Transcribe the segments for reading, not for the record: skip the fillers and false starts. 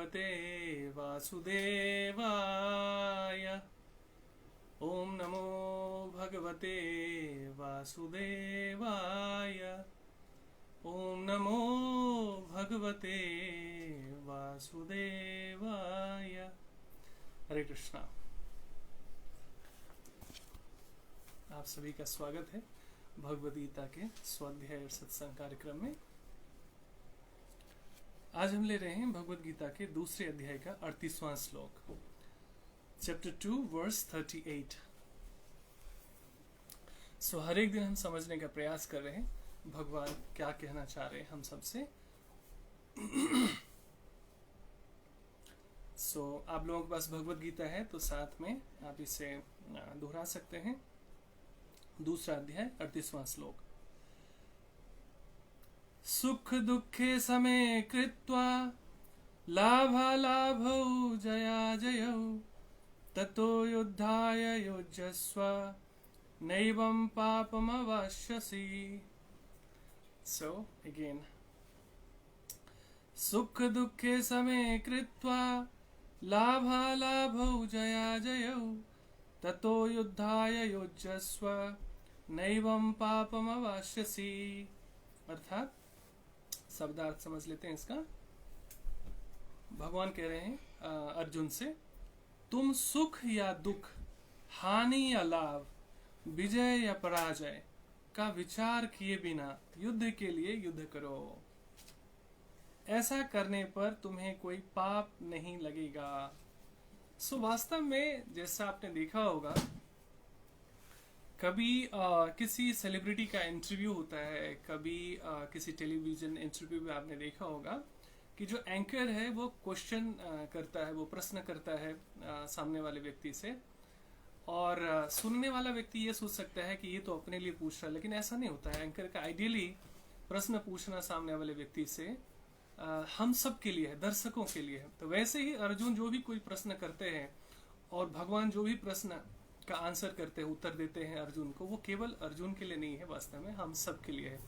भगवते वासुदेवाय। ओम नमो भगवते वासुदेवाय। ओम नमो भगवते वासुदेवाय। हरे कृष्णा। आप सभी का स्वागत है भगवद गीता के स्वाध्याय और सत्संग कार्यक्रम में। आज हम ले रहे हैं भगवद गीता के दूसरे अध्याय का 38वां श्लोक, चैप्टर 2 वर्स 38। सो हर एक दिन हम समझने का प्रयास कर रहे हैं भगवान क्या कहना चाह रहे हैं हम सबसे। सो आप लोगों के पास भगवद गीता है तो साथ में आप इसे दोहरा सकते हैं। दूसरा अध्याय 38वां श्लोक। सुख दुखे समे कृत्वा लाभालाभौ जयाजयौ ततो युद्धाय युज्यस्व नैवं पापमवास्यसि। सो अगेन, सुख दुखे समे कृत्वा लाभालाभौ जयाजयौ ततो युद्धाय युज्यस्व नैवं पापमवास्यसि। अर्थात शब्दार्थ समझ लेते हैं इसका। भगवान कह रहे हैं अर्जुन से, तुम सुख या दुख, हानि या लाभ, विजय या पराजय का विचार किए बिना युद्ध के लिए युद्ध करो। ऐसा करने पर तुम्हें कोई पाप नहीं लगेगा। सो वास्तव में जैसा आपने देखा होगा, कभी किसी सेलिब्रिटी का इंटरव्यू होता है, कभी किसी टेलीविजन इंटरव्यू में आपने देखा होगा कि जो एंकर है वो क्वेश्चन करता है, वो प्रश्न करता है सामने वाले व्यक्ति से, और सुनने वाला व्यक्ति ये सोच सकता है कि ये तो अपने लिए पूछ रहा है, लेकिन ऐसा नहीं होता है। एंकर का आइडियली प्रश्न पूछना सामने वाले व्यक्ति से हम सब के लिए है, दर्शकों के लिए है। तो वैसे ही अर्जुन जो भी कोई प्रश्न करते हैं और भगवान जो भी प्रश्न का आंसर करते हैं, उत्तर देते हैं अर्जुन को, वो केवल अर्जुन के लिए नहीं है, वास्तव में हम सब के लिए है।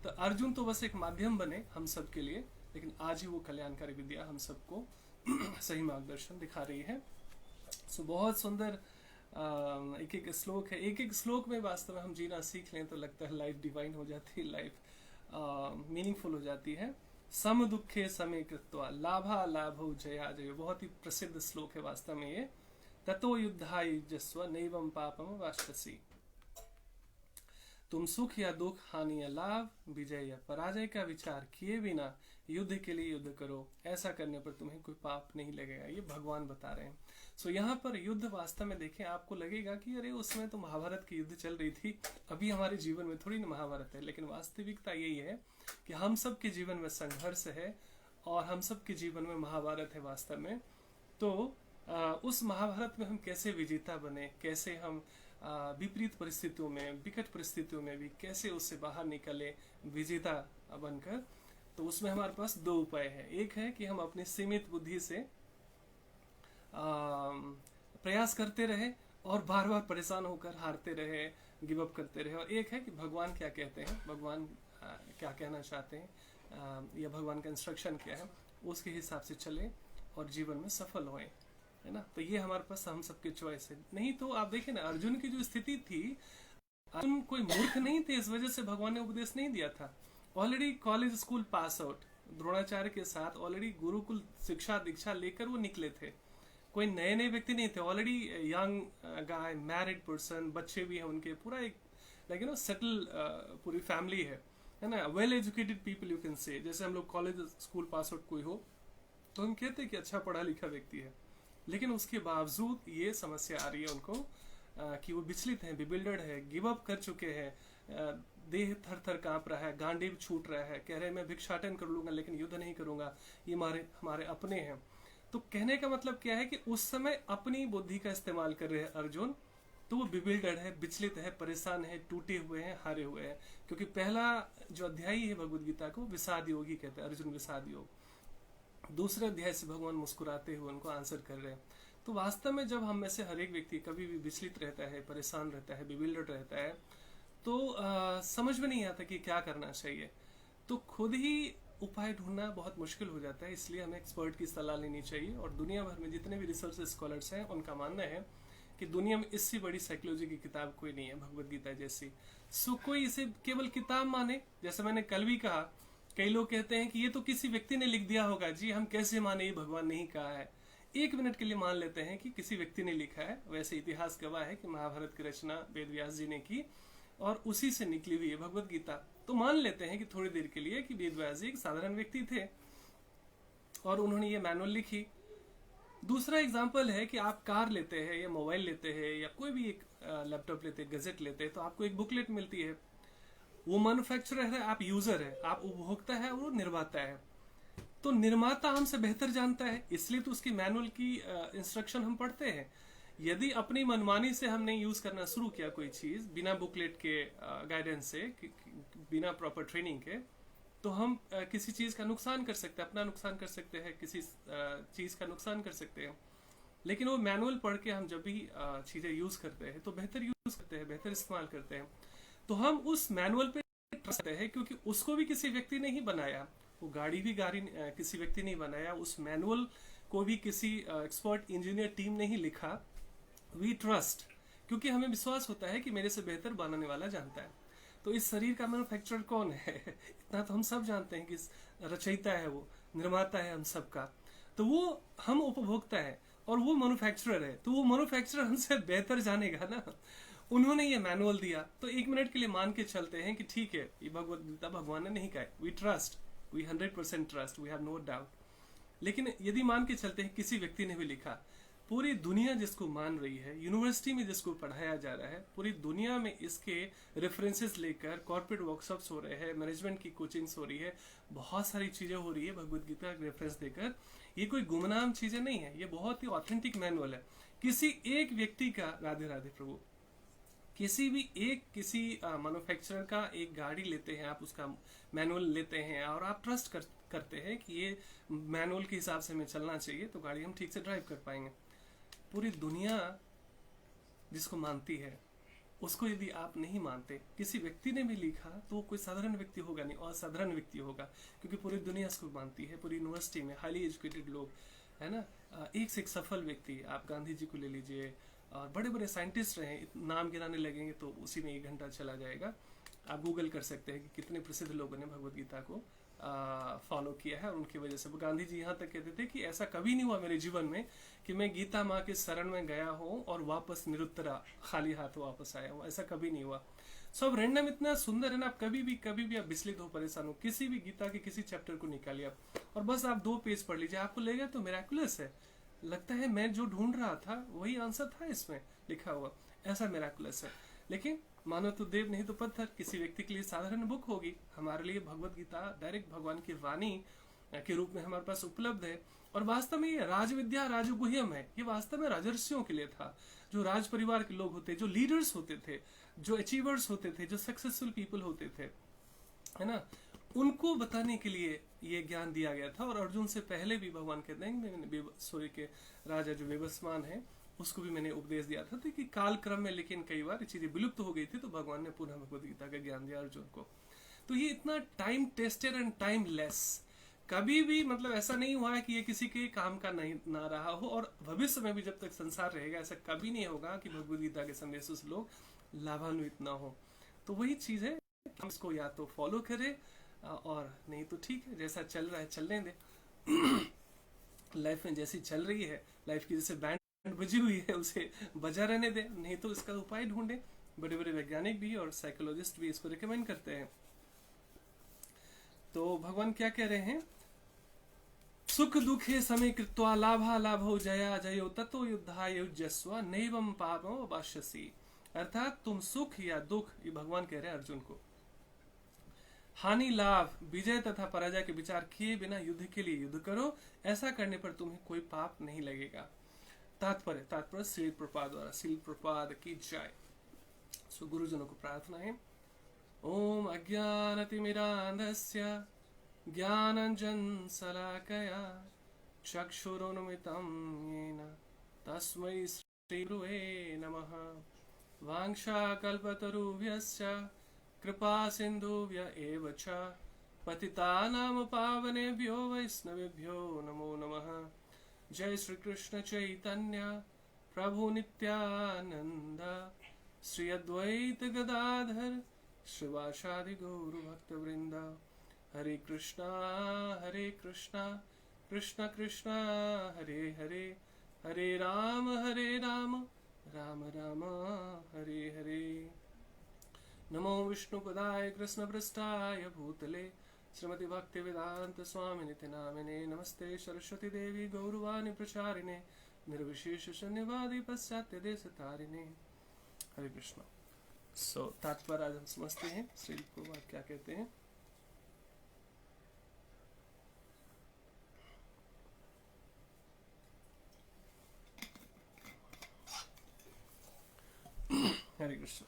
तो अर्जुन तो बस एक माध्यम बने हम सब के लिए, लेकिन आज ही वो कल्याणकारी विद्या हम सबको सही मार्गदर्शन दिखा रही है। सो बहुत सुंदर एक एक श्लोक है। एक एक श्लोक में वास्तव में हम जीना सीख लें तो लगता है लाइफ डिवाइन हो जाती है, लाइफ मीनिंगफुल हो जाती है। सम दुखे समे कृत्वा लाभा लाभौ जया जय, बहुत ही प्रसिद्ध श्लोक है वास्तव में ये। ततो युद्धाय युज्यस्व नैवं पापम वास्यसि। तुम सुख या दुख, हानि या लाभ, विजय या पराजय का विचार किए बिना युद्ध के लिए युद्ध करो। ऐसा करने पर तुम्हें कोई पाप नहीं लगेगा, ये भगवान बता रहे हैं। सो यहाँ पर युद्ध वास्तव में देखें, आपको लगेगा कि अरे उस समय तो महाभारत की युद्ध चल रही थी, अभी हमारे जीवन में थोड़ी ना महाभारत है। लेकिन वास्तविकता यही है कि हम सब के जीवन में संघर्ष है और हम सब के जीवन में महाभारत है वास्तव में। तो उस महाभारत में हम कैसे विजेता बने, कैसे हम विपरीत परिस्थितियों में, विकट परिस्थितियों में भी कैसे उससे बाहर निकले विजेता बनकर, तो उसमें हमारे पास दो उपाय है। एक है कि हम अपनी सीमित बुद्धि से प्रयास करते रहे और बार बार परेशान होकर हारते रहे, गिव अप करते रहे। और एक है कि भगवान क्या कहते हैं, भगवान क्या कहना चाहते हैं, या भगवान का इंस्ट्रक्शन क्या है, उसके हिसाब से चले और जीवन में सफल होए, है ना। तो ये हमारे पास हम सबके चॉइस है। नहीं तो आप देखें ना, अर्जुन की जो स्थिति थी, अर्जुन कोई मूर्ख नहीं थे, इस वजह से भगवान ने उपदेश नहीं दिया था। Already college school pass out, Dronacharya के साथ ऑलरेडी गुरुकुल शिक्षा दीक्षा लेकर वो निकले थे। कोई नए नए व्यक्ति नहीं थे, already young guy, married person, बच्चे भी हैं उनके, पूरा एक लाइक सेटल पूरी फैमिली है ना। Well educated people you can say. जैसे हम लोग कॉलेज स्कूल पास आउट कोई हो तो हम कहते हैं कि अच्छा पढ़ा लिखा व्यक्ति है, लेकिन उसके बावजूद ये समस्या आ रही है उनको कि वो विचलित हैं, बिबिल्डर्ड है, गिव अप कर चुके हैं, देह थर थर कांप रहा है, गांडीव छूट रहा है, कह रहे हैं मैं भिक्षाटन कर लूंगा लेकिन युद्ध नहीं करूंगा, ये हमारे अपने हैं। तो कहने का मतलब क्या है कि उस समय अपनी बुद्धि का इस्तेमाल कर रहे हैं अर्जुन, तो वो बिबिल्डर्ड है, विचलित है, परेशान है, टूटे हुए हैं, हारे हुए हैं। क्योंकि पहला जो अध्याय है भगवद गीता को विषाद योग ही कहते हैं, अर्जुन विषाद योग। दूसरे अध्याय से भगवान मुस्कुराते हुए उनको आंसर कर रहे हैं। तो वास्तव में जब हम में से हर एक व्यक्ति कभी भी विचलित रहता है, परेशान रहता है, बिबिल्डर्ड रहता है, तो समझ में नहीं आता कि क्या करना चाहिए। तो खुद ही उपाय ढूंढना बहुत मुश्किल हो जाता है, इसलिए हमें एक्सपर्ट की सलाह लेनी चाहिए। और दुनिया भर में जितने भी रिसर्च स्कॉलर्स हैं उनका मानना है कि दुनिया में इससे बड़ी साइकोलॉजी की किताब कोई नहीं है भगवत गीता जैसी। सो कोई इसे केवल किताब माने, जैसे मैंने कल भी कहा, कई लोग कहते हैं कि ये तो किसी व्यक्ति ने लिख दिया होगा। जी हम कैसे माने, ये भगवान नहीं कहा है। एक मिनट के लिए मान लेते हैं कि किसी व्यक्ति ने लिखा है। वैसे इतिहास गवाह है कि महाभारत की रचना वेद व्यास जी ने की और उसी से निकली हुई है भगवत गीता। तो मान लेते हैं कि थोड़ी देर के लिए कि वेद व्यास जी एक साधारण व्यक्ति थे और उन्होंने ये मैनुअल लिखी। दूसरा एग्जाम्पल है कि आप कार लेते हैं या मोबाइल लेते हैं या कोई भी एक लैपटॉप लेते हैं, गजेट लेते हैं, तो आपको एक बुकलेट मिलती है। वो मैन्युफैक्चरर है, आप यूजर है, आप उपभोक्ता है, वो निर्माता है। तो निर्माता हमसे बेहतर जानता है, इसलिए तो उसकी मैनुअल की इंस्ट्रक्शन हम पढ़ते हैं। यदि अपनी मनमानी से हमने यूज करना शुरू किया कोई चीज बिना बुकलेट के गाइडेंस से, बिना प्रॉपर ट्रेनिंग के, तो हम किसी चीज का नुकसान कर सकते हैं, अपना नुकसान कर सकते हैं, किसी चीज का नुकसान कर सकते हैं। लेकिन वो मैनुअल पढ़ के हम जब भी चीजें यूज करते हैं तो बेहतर यूज करते हैं, बेहतर इस्तेमाल करते हैं। तो हम उस मैनुअल पे ट्रस्ट करते हैं, क्योंकि उसको भी किसी व्यक्ति ने ही बनाया। वो गाड़ी भी किसी व्यक्ति ने बनाया, उस मैनुअल को भी किसी एक्सपर्ट इंजीनियर टीम ने ही लिखा। वी ट्रस्ट, क्योंकि हमें विश्वास होता है कि मेरे से बेहतर बनाने वाला जानता है। तो इस शरीर का मैन्युफैक्चरर कौन है? इतना तो हम सब जानते हैं कि रचयिता है, वो निर्माता है हम सबका। तो वो हम उपभोक्ता है और वो मैन्युफैक्चरर है, तो वो मैन्युफैक्चरर हमसे बेहतर जानेगा ना। उन्होंने ये मैनुअल दिया, तो एक मिनट के लिए मान के चलते हैं कि ठीक है, ये भगवत गीता भगवान ने नहीं कहा। We trust, we 100% trust, we have no doubt. लेकिन यदि मान के चलते हैं किसी व्यक्ति ने भी लिखा, पूरी दुनिया जिसको मान रही है, यूनिवर्सिटी में जिसको पढ़ाया जा रहा है, पूरी दुनिया में इसके रेफरेंसेस लेकर कॉर्पोरेट वर्कशॉप्स हो रहे हैं, मैनेजमेंट की कोचिंग्स हो रही है, बहुत सारी चीजें हो रही है भगवत गीता का रेफरेंस देकर। ये कोई गुमनाम चीजें नहीं है, ये बहुत ही ऑथेंटिक मैनुअल है। किसी एक व्यक्ति का, राधे राधे प्रभु, किसी मैन्युफैक्चरर का एक गाड़ी लेते हैं आप, उसका मैनुअल लेते हैं और आप ट्रस्ट करते हैं कि ये मैनुअल के हिसाब से हमें चलना चाहिए तो गाड़ी हम ठीक से ड्राइव कर पाएंगे। पूरी दुनिया जिसको मानती है उसको यदि आप नहीं मानते, किसी व्यक्ति ने भी लिखा तो वो कोई साधारण व्यक्ति होगा नहीं, असाधारण व्यक्ति होगा, क्योंकि पूरी दुनिया इसको मानती है। पूरी यूनिवर्सिटी में हाईली एजुकेटेड लोग है ना, एक से एक सफल व्यक्ति, आप गांधी जी को ले लीजिए और बड़े बड़े साइंटिस्ट रहे, नाम गिनाने लगेंगे तो उसी में 1 घंटा चला जाएगा। आप गूगल कर सकते हैं कि कितने प्रसिद्ध लोगों ने भगवत गीता को फॉलो किया है और उनकी वजह से। गांधी जी यहाँ तक कहते थे कि ऐसा कभी नहीं हुआ मेरे जीवन में कि मैं गीता माँ के शरण में गया हूँ और वापस निरुत्तरा खाली हाथ वापस आया हूँ, ऐसा कभी नहीं हुआ। सब रैंडम इतना सुंदर है ना, आप कभी भी आप विचलित हो, परेशान हो, किसी भी गीता के किसी चैप्टर को निकालिए आप और बस आप 2 पेज पढ़ लीजिए, आपको लगेगा तो मिराकुलस है, लगता है मैं जो ढूंढ रहा था वही आंसर था इसमें लिखा हुआ, ऐसा मिराकुलस है। लेकिन मानो तो देव नहीं तो पत्थर, किसी व्यक्ति के लिए साधारण बुक होगी, हमारे लिए भगवत गीता डायरेक्ट भगवान की वाणी के रूप में हमारे पास उपलब्ध है। और वास्तव में ये राजविद्या राजगुह्यम है, ये वास्तव में राजर्षियों के लिए था, जो राज परिवार के लोग होते, जो लीडर्स होते थे, जो अचीवर्स होते थे, जो सक्सेसफुल पीपल होते थे, है ना, उनको बताने के लिए ये ज्ञान दिया गया था। और अर्जुन से पहले भी भगवान कहते हैं सूर्य के राजा जो वेबस्मान है उसको भी मैंने उपदेश दिया था, तो कि काल क्रम में लेकिन कई बार चीजें विलुप्त हो गई थी, तो भगवान ने पुनः भगवद गीता का ज्ञान दिया अर्जुन को। तो ये इतना टाइम टेस्टेड एंड टाइमलेस, कभी भी मतलब ऐसा नहीं हुआ है कि ये किसी के काम का नहीं ना रहा हो, और भविष्य में भी जब तक संसार रहेगा ऐसा कभी नहीं होगा कि भगवद गीता के संदेशों से लोग लाभान्वित ना हो। तो वही चीज है, हम इसको या तो फॉलो करें और नहीं तो ठीक है, जैसा चल रहा है चलने दे। लाइफ में जैसी चल रही है, लाइफ की जैसे बैंड बजी हुई है उसे बजा रहने दे, नहीं तो इसका उपाय ढूंढे। बड़े बड़े वैज्ञानिक भी और साइकोलॉजिस्ट भी इसको रिकमेंड करते हैं। तो भगवान क्या कह रहे हैं, सुख दुखे समय कृत्वा लाभा लाभो जया जयो ततो युद्धा युजस्व नैवम पापो वाश्यसी। अर्थात तुम सुख या दुख, ये भगवान कह रहे हैं अर्जुन को, हानि लाभ विजय तथा पराजय के विचार किए बिना युद्ध के लिए युद्ध करो, ऐसा करने पर तुम्हें कोई पाप नहीं लगेगा। तात्पर्य श्री प्रपाद द्वारा, श्री प्रपाद की जय। सो गुरुजनों को प्रार्थना है, ओम अज्ञानतिमिरान्धस्य ज्ञानांजन शलाकया चक्षुरुन्मिलितं येन तस्मै श्री गुरवे नमः। वाञ्छाकल्पतरुभ्यश्च कृपा सिन्धुभ्य एव च पतितानां पावनेभ्यो वैष्णवेभ्यो नमो नमः। जय श्री कृष्ण चैतन्य प्रभु नित्यानंद, श्री अद्वैत गदाधर श्रीवासादि गौर भक्त वृंद। हरे कृष्णा कृष्ण कृष्ण हरे हरे, हरे राम राम राम हरे हरे। नमो विष्णुपदाय कृष्णपृष्ठाय भूतले श्रीमति भक्ति वेदांत स्वामी नित्य नामिने। नमस्ते सरस्वती देवी गौरवाणी प्रचारिणे, निर्विशेष शून्यवादी पाश्चात्य देश तारिणे। हरे कृष्ण। सो तात्पर्य आज हम समझते हैं श्री प्रभुपाद क्या कहते हैं। हरे कृष्ण।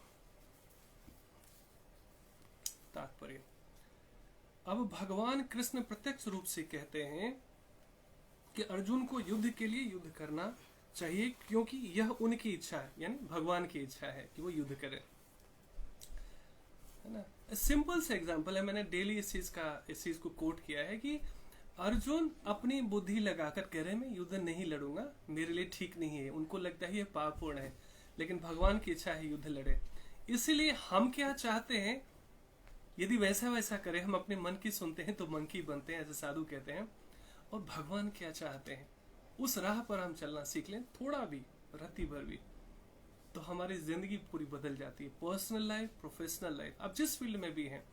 तात्पर्य, अब भगवान कृष्ण प्रत्यक्ष रूप से कहते हैं कि अर्जुन को युद्ध के लिए युद्ध करना चाहिए, क्योंकि यह उनकी इच्छा है, यानी भगवान की इच्छा है कि वो युद्ध करे, है ना। सिंपल से एग्जांपल है, मैंने डेली इस चीज को कोट किया है कि अर्जुन अपनी बुद्धि लगाकर कह रहे मैं युद्ध नहीं लड़ूंगा, मेरे लिए ठीक नहीं है, उनको लगता है ये पापपूर्ण है, लेकिन भगवान की इच्छा है युद्ध लड़े। इसीलिए हम क्या चाहते हैं, यदि वैसा करें, हम अपने मन की सुनते हैं तो मंकी बनते हैं, ऐसे साधु कहते हैं। और भगवान क्या चाहते हैं उस राह पर हम चलना सीख लें, थोड़ा भी, रत्ती भर भी, तो हमारी जिंदगी पूरी बदल जाती है। पर्सनल लाइफ, प्रोफेशनल लाइफ, अब जिस फील्ड में भी है।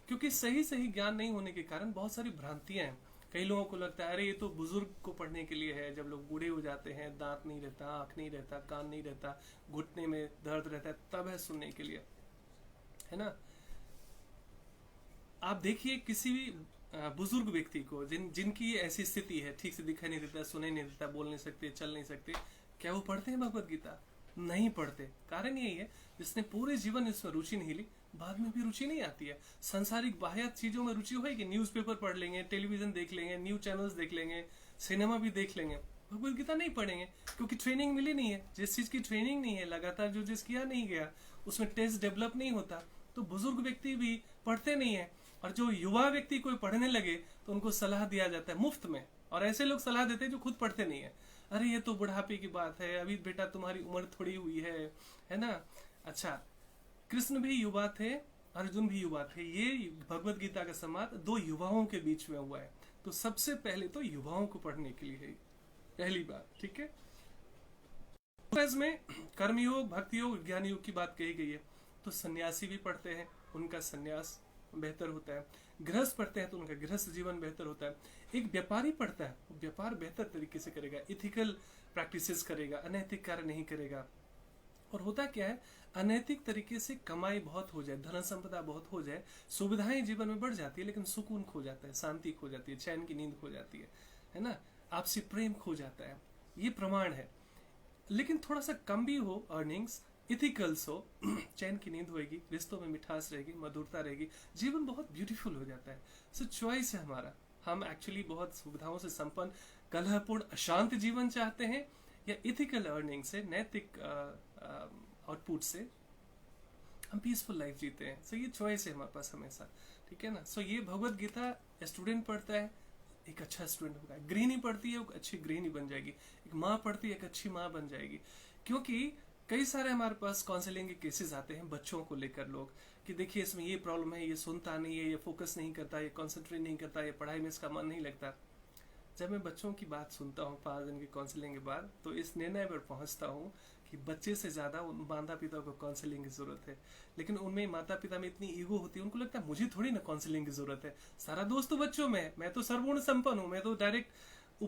क्योंकि सही ज्ञान नहीं होने के कारण बहुत सारी भ्रांतियां हैं। कई लोगों को लगता है अरे ये तो बुजुर्ग को पढ़ने के लिए है, जब लोग बूढ़े हो जाते हैं, दांत नहीं रहता, आंख नहीं रहता, कान नहीं रहता, घुटने में दर्द रहता है, तब है सुनने के लिए, है ना। आप देखिए किसी भी बुजुर्ग व्यक्ति को जिनकी ऐसी स्थिति है, ठीक से दिखाई नहीं देता, सुनाई नहीं देता, बोल नहीं सकते, चल नहीं सकते, क्या वो पढ़ते हैं भगवत गीता? नहीं पढ़ते। कारण यही है, जिसने पूरे जीवन इसमें रुचि नहीं ली, बाद में भी रुचि नहीं आती है। संसारिक बाह्य चीजों में रुचि होगी, न्यूज़पेपर पढ़ लेंगे, टेलीविजन देख लेंगे, न्यूज चैनल्स देख लेंगे, सिनेमा भी देख लेंगे, भगवत गीता नहीं पढ़ेंगे, क्योंकि ट्रेनिंग मिली नहीं है। जिस चीज की ट्रेनिंग नहीं है, लगातार जो चीज किया नहीं गया, उसमें टेस्ट डेवलप नहीं होता, तो बुजुर्ग व्यक्ति भी पढ़ते नहीं है। और जो युवा व्यक्ति कोई पढ़ने लगे तो उनको सलाह दिया जाता है मुफ्त में, और ऐसे लोग सलाह देते हैं जो खुद पढ़ते नहीं है। अरे ये तो बुढ़ापे की बात है, अभी बेटा तुम्हारी उम्र थोड़ी हुई है ना। अच्छा, कृष्ण भी युवा थे, अर्जुन भी युवा थे। ये भगवत गीता का संवाद दो युवाओं के बीच में हुआ है, तो सबसे पहले तो युवाओं को पढ़ने के लिए है पहली बात, ठीक है। इसमें कर्मयोग, भक्ति योग, ज्ञान योग की बात कही गई है, तो सन्यासी भी पढ़ते हैं, उनका सन्यास बेहतर होता है। गृहस्थ पढ़ते हैं तो उनका गृहस्थ जीवन बेहतर होता है। एक व्यापारी पढ़ता है, वो व्यापार बेहतर तरीके से करेगा, इथिकल प्रैक्टिसेस करेगा, अनैतिक कार्य नहीं करेगा। और होता क्या है, अनैतिक तरीके से कमाई बहुत हो जाए, धन संपदा बहुत हो जाए, सुविधाएं जीवन में बढ़ जाती है, लेकिन सुकून खो जाता है, शांति खो जाती है, चैन की नींद खो जाती है ना, आपसी प्रेम खो जाता है। ये प्रमाण है। लेकिन थोड़ा सा कम भी हो अर्निंग्स, इथिकल्स हो, चैन की नींद होगी, रिश्तों में मिठास रहेगी, मधुरता रहेगी, जीवन बहुत ब्यूटीफुल हो जाता है। सो चॉइस है हमारा। हम एक्चुअली बहुत सुविधाओं से संपन्न, कलहपूर्ण, अशांत जीवन चाहते हैं, या इथिकल अर्निंग से, नैतिक आउटपुट से हम पीसफुल लाइफ जीते हैं। सो ये चॉइस है हमारे पास हमेशा, ठीक है ना। सो ये भगवत गीता स्टूडेंट पढ़ता है, एक अच्छा स्टूडेंट होगा। गृहिणी पढ़ती है, वो अच्छी गृहिणी बन जाएगी। एक माँ पढ़ती है, एक अच्छी माँ बन जाएगी। क्योंकि कई सारे हमारे पास काउंसलिंग के केसेस आते हैं बच्चों को लेकर, लोग कि देखिए इसमें ये प्रॉब्लम है, ये सुनता नहीं है, ये फोकस नहीं करता, ये कॉन्सेंट्रेट नहीं करता, ये पढ़ाई में इसका मन नहीं लगता। जब मैं बच्चों की बात सुनता हूँ 5 दिन की काउंसलिंग के बाद, तो इस निर्णय पर पहुंचता हूँ कि बच्चे से ज्यादा उन माता पिता को काउंसलिंग की जरूरत है। लेकिन उनमें माता पिता में इतनी ईगो होती है, उनको लगता है मुझे थोड़ी ना काउंसलिंग की जरूरत है, सारा दोस्त तो बच्चों में है, मैं तो सर्वगुण संपन्न हूँ, मैं तो डायरेक्ट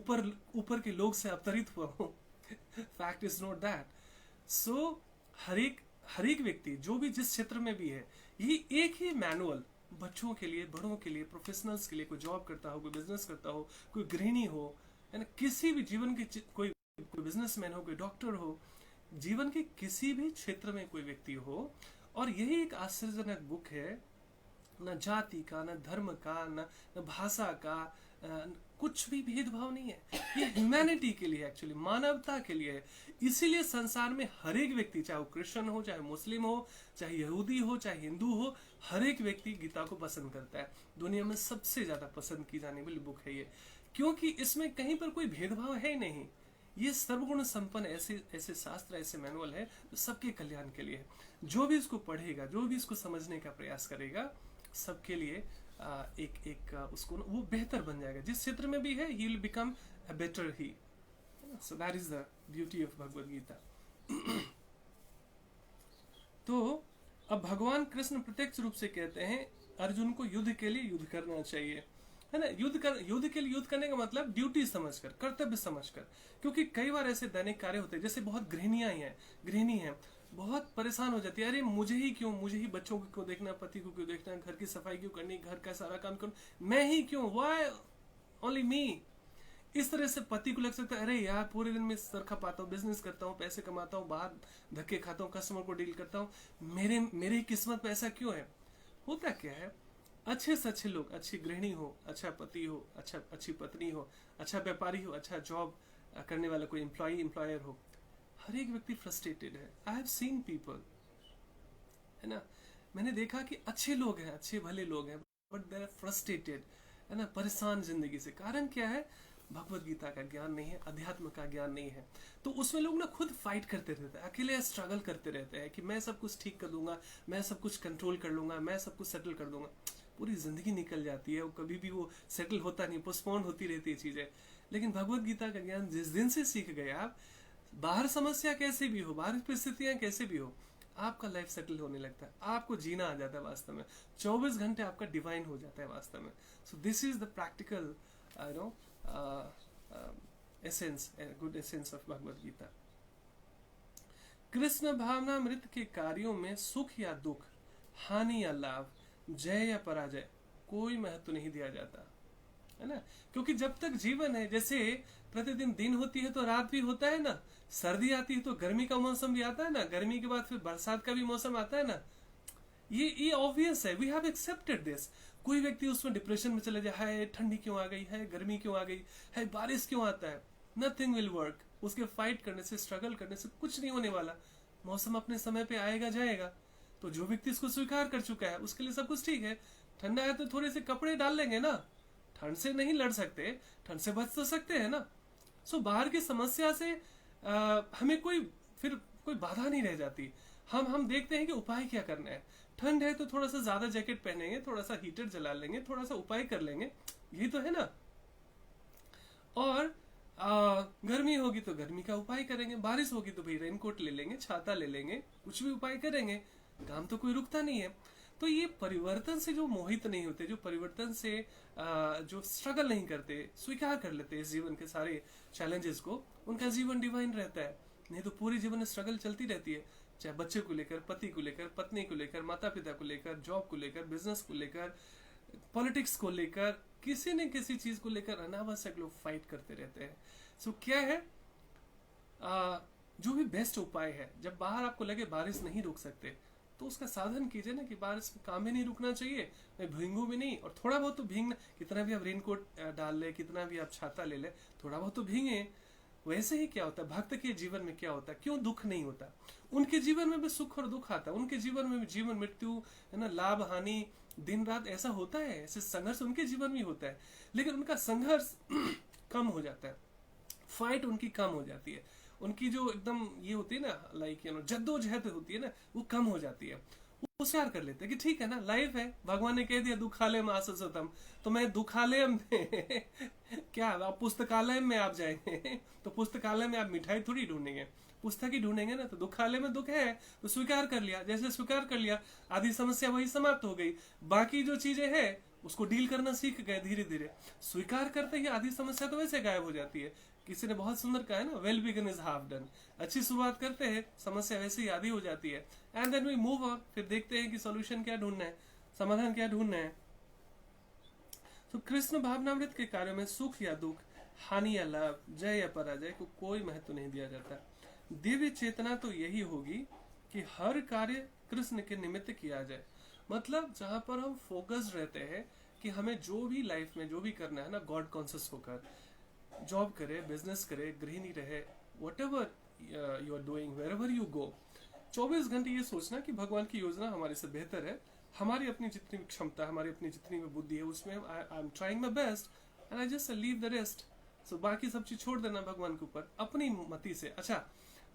ऊपर के लोग से अवतरित हुआ हूँ। Fact is not that. So हर एक व्यक्ति जो भी जिस क्षेत्र में भी है, ये एक ही मैनुअल बच्चों के लिए, बड़ों के लिए, प्रोफेशनल्स के लिए, कोई जॉब करता हो, कोई बिजनेस करता हो, कोई गृहिणी हो, है ना, किसी भी जीवन के कोई बिजनेसमैन हो, कोई डॉक्टर हो, जीवन के किसी भी क्षेत्र में कोई व्यक्ति हो। और यही एक आश्चर्यजनक बुक है, न जाति का, न धर्म का, न भाषा का, कुछ भी भेदभाव नहीं है, ये ह्यूमैनिटी के लिए, एक्चुअली मानवता के लिए है। इसीलिए संसार में हर एक व्यक्ति, चाहे वो क्रिश्चियन हो, चाहे मुस्लिम हो, चाहे यहूदी हो, चाहे हिंदू हो, हर एक व्यक्ति गीता को पसंद करता है। दुनिया में सबसे ज्यादा पसंद की जाने वाली बुक है ये, क्योंकि इसमें कहीं पर कोई भेदभाव है ही नहीं। ये सर्वगुण संपन्न ऐसे ऐसे शास्त्र, ऐसे मैनुअल है जो सबके कल्याण के लिए है। जो भी इसको पढ़ेगा, जो भी इसको समझने का प्रयास करेगा, सबके लिए उसको वो बेहतर बन जाएगा। जिस क्षेत्र में भी है, he will become a better ही। So that is the beauty of Bhagavad Gita. तो अब भगवान कृष्ण प्रत्यक्ष रूप से कहते हैं अर्जुन को युद्ध के लिए युद्ध करना चाहिए, है ना। युद्ध के लिए युद्ध करने का मतलब ड्यूटी समझकर, कर्तव्य समझकर। क्योंकि कई बार ऐसे दैनिक कार्य होते हैं, जैसे बहुत गृहिणी हैं, बहुत परेशान हो जाती है, अरे मुझे ही बच्चों को क्यों देखना, पति को क्यों देखना, घर की सफाई क्यों करनी, घर का सारा काम क्यों, मैं ही क्यों, व्हाई ओनली मी। इस तरह से पति को लग सकता है, अरे यार पूरे दिन में सर खपाता हूँ, बिजनेस करता हूँ, पैसे कमाता हूँ, बाहर धक्के खाता हूँ, कस्टमर को डील करता हूँ, मेरी किस्मत में ऐसा क्यों है। होता क्या है, अच्छे से अच्छे लोग, अच्छी गृहिणी हो, अच्छा पति हो, अच्छी पत्नी हो, अच्छा व्यापारी हो, अच्छा जॉब करने वाला कोई एम्प्लॉयर हो, हर एक व्यक्ति फ्रस्ट्रेटेड है। आई हैव सीन पीपल, है ना, मैंने देखा कि अच्छे लोग हैं, अच्छे भले लोग हैं, बट दे आर फ्रस्ट्रेटेड, है ना, परेशान जिंदगी से। कारण क्या है, भगवत गीता का ज्ञान नहीं है, अध्यात्म का ज्ञान नहीं है। तो उसमें लोग ना खुद फाइट करते रहते हैं, अकेले स्ट्रगल करते रहते हैं कि मैं सब कुछ ठीक कर दूंगा, मैं सब कुछ कंट्रोल कर लूंगा, मैं सब कुछ सेटल कर दूंगा। पूरी जिंदगी निकल जाती है, वो कभी भी वो सेटल होता नहीं, पोस्टपोन होती रहती है चीजें। लेकिन भगवत गीता का ज्ञान जिस दिन से सीख गए आप, बाहर समस्या कैसे भी हो, बाहर परिस्थितियां कैसे भी हो, आपका लाइफ सेटल होने लगता है, आपको जीना आ जाता है वास्तव में, 24 घंटे आपका डिवाइन हो जाता है वास्तव में। So this is the practical essence, good essence of Bhagavad Gita. Krishna भावनामृत के कार्यों में सुख या दुख, हानि या लाभ, जय या पराजय कोई महत्व नहीं दिया जाता, है ना। क्योंकि जब तक जीवन है, जैसे प्रतिदिन दिन होती है तो रात भी होता है ना, सर्दी आती है तो गर्मी का मौसम भी आता है ना, गर्मी के बाद फिर बरसात का भी मौसम आता है ना, ये ऑब्वियस है, वी हैव एक्सेप्टेड दिस। कोई व्यक्ति उसमें डिप्रेशन में चले जाए, हाय ठंडी क्यों आ गई है, गर्मी क्यों आ गई है, बारिश क्यों आता है, नथिंग विल वर्क। उसके फाइट करने से, स्ट्रगल करने से कुछ नहीं होने वाला। मौसम अपने समय पे आएगा जाएगा। तो जो व्यक्ति इसको स्वीकार कर चुका है उसके लिए सब कुछ ठीक है। ठंडा है तो थोड़े से कपड़े डाल लेंगे ना, ठंड से नहीं लड़ सकते, ठंड से बच तो सकते हैं ना। सो बाहर की समस्या से हमें कोई बाधा नहीं रह जाती। हम देखते हैं कि उपाय क्या करना है। ठंड है तो थोड़ा सा ज्यादा जैकेट पहनेंगे, थोड़ा सा हीटर जला लेंगे, थोड़ा सा उपाय कर लेंगे, यही तो है ना। और गर्मी होगी तो गर्मी का उपाय करेंगे, बारिश होगी तो भाई रेनकोट ले लेंगे, छाता ले लेंगे, कुछ भी उपाय करेंगे, काम तो कोई रुकता नहीं है। तो ये परिवर्तन से जो मोहित नहीं होते, जो परिवर्तन से जो स्ट्रगल नहीं करते, स्वीकार कर लेते इस जीवन के सारे चैलेंजेस को, उनका जीवन डिवाइन रहता है। नहीं तो पूरे जीवन में स्ट्रगल चलती रहती है, चाहे बच्चे को लेकर, पति को लेकर, पत्नी को लेकर, माता पिता को लेकर, जॉब को लेकर, बिजनेस को लेकर, पॉलिटिक्स को लेकर, किसी न किसी चीज को लेकर अनावश्यक लोग फाइट करते रहते हैं। सो क्या है, जो भी बेस्ट उपाय है, जब बाहर आपको लगे बारिश नहीं रुक सकते तो उसका साधन कीजिए ना कि बारिश में काम भी नहीं रुकना चाहिए, मैं भींगू भी नहीं, और थोड़ा बहुत तो भींगना, कितना भी आप रेनकोट डाल ले, कितना भी आप छाता ले ले, थोड़ा बहुत तो भींगे। वैसे ही क्या होता है, भक्त के जीवन में क्या होता है, क्यों दुख नहीं होता, उनके जीवन में भी सुख और दुख आता है, उनके जीवन में भी जीवन मृत्यु, है ना, लाभ हानि, दिन रात ऐसा होता है, ऐसे संघर्ष उनके जीवन में होता है। लेकिन उनका संघर्ष कम हो जाता है, फाइट उनकी कम हो जाती है, उनकी जो एकदम ये होती है ना, लाइक जद्दोजहद होती है ना, वो कम हो जाती है। वो स्वीकार कर लेते हैं कि ठीक है ना, लाइफ है, भगवान ने कह दिया दुखालय में आसतम, तो मैं दुखालय में क्या, आप पुस्तकालय में आप जाएंगे तो पुस्तकालय में आप मिठाई थोड़ी ढूंढेंगे, पुस्तक ही ढूंढेंगे ना। तो दुखालय में दुख है तो स्वीकार कर लिया, जैसे स्वीकार कर लिया, आधी समस्या वही समाप्त हो गई। बाकी जो चीजें है उसको डील करना सीख गए धीरे धीरे, स्वीकार करते ही आधी समस्या तो वैसे गायब हो जाती है। किसी ने बहुत सुंदर कहा है ना, well begun is half done. अच्छी शुरुआत करते हैं, समस्या वैसे ही आधी हो जाती है, and then we move on. फिर देखते हैं कि सॉल्यूशन क्या ढूंढना है, समाधान क्या ढूंढना है। तो कृष्ण भावनामृत के कार्यों में सुख या दुख, हानि या लाभ, जय या पराजय को कोई महत्व नहीं दिया जाता। दिव्य चेतना तो यही होगी कि हर कार्य कृष्ण के निमित्त किया जाए। मतलब जहां पर हम फोकस रहते हैं कि हमें जो भी लाइफ में जो भी करना है ना, गॉड कॉन्शियस होकर जॉब करे, बिजनेस करे, गृहिणी रहे, whatever you are doing, wherever you go, 24 घंटे ये सोचना कि भगवान की योजना हमारे से बेहतर है, हमारी अपनी जितनी क्षमता, हमारी अपनी जितनी भी बुद्धि है उसमें I am trying my best and I just leave the rest. So बाकी सब चीज छोड़ देना भगवान के ऊपर अपनी मति से। अच्छा,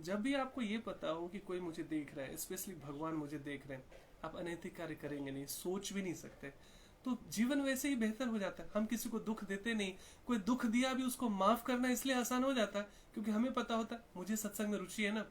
जब भी आपको ये पता हो कि कोई मुझे देख रहा है, स्पेशली भगवान मुझे देख रहे हैं, आप अनैतिक कार्य करेंगे नहीं, सोच भी नहीं सकते, तो जीवन वैसे ही बेहतर हो जाता है। हम किसी को दुख देते नहीं, कोई दुख दिया भी उसको माफ करना इसलिए आसान हो जाता है क्योंकि हमें पता होता है मुझे सत्संग में रुचि है ना,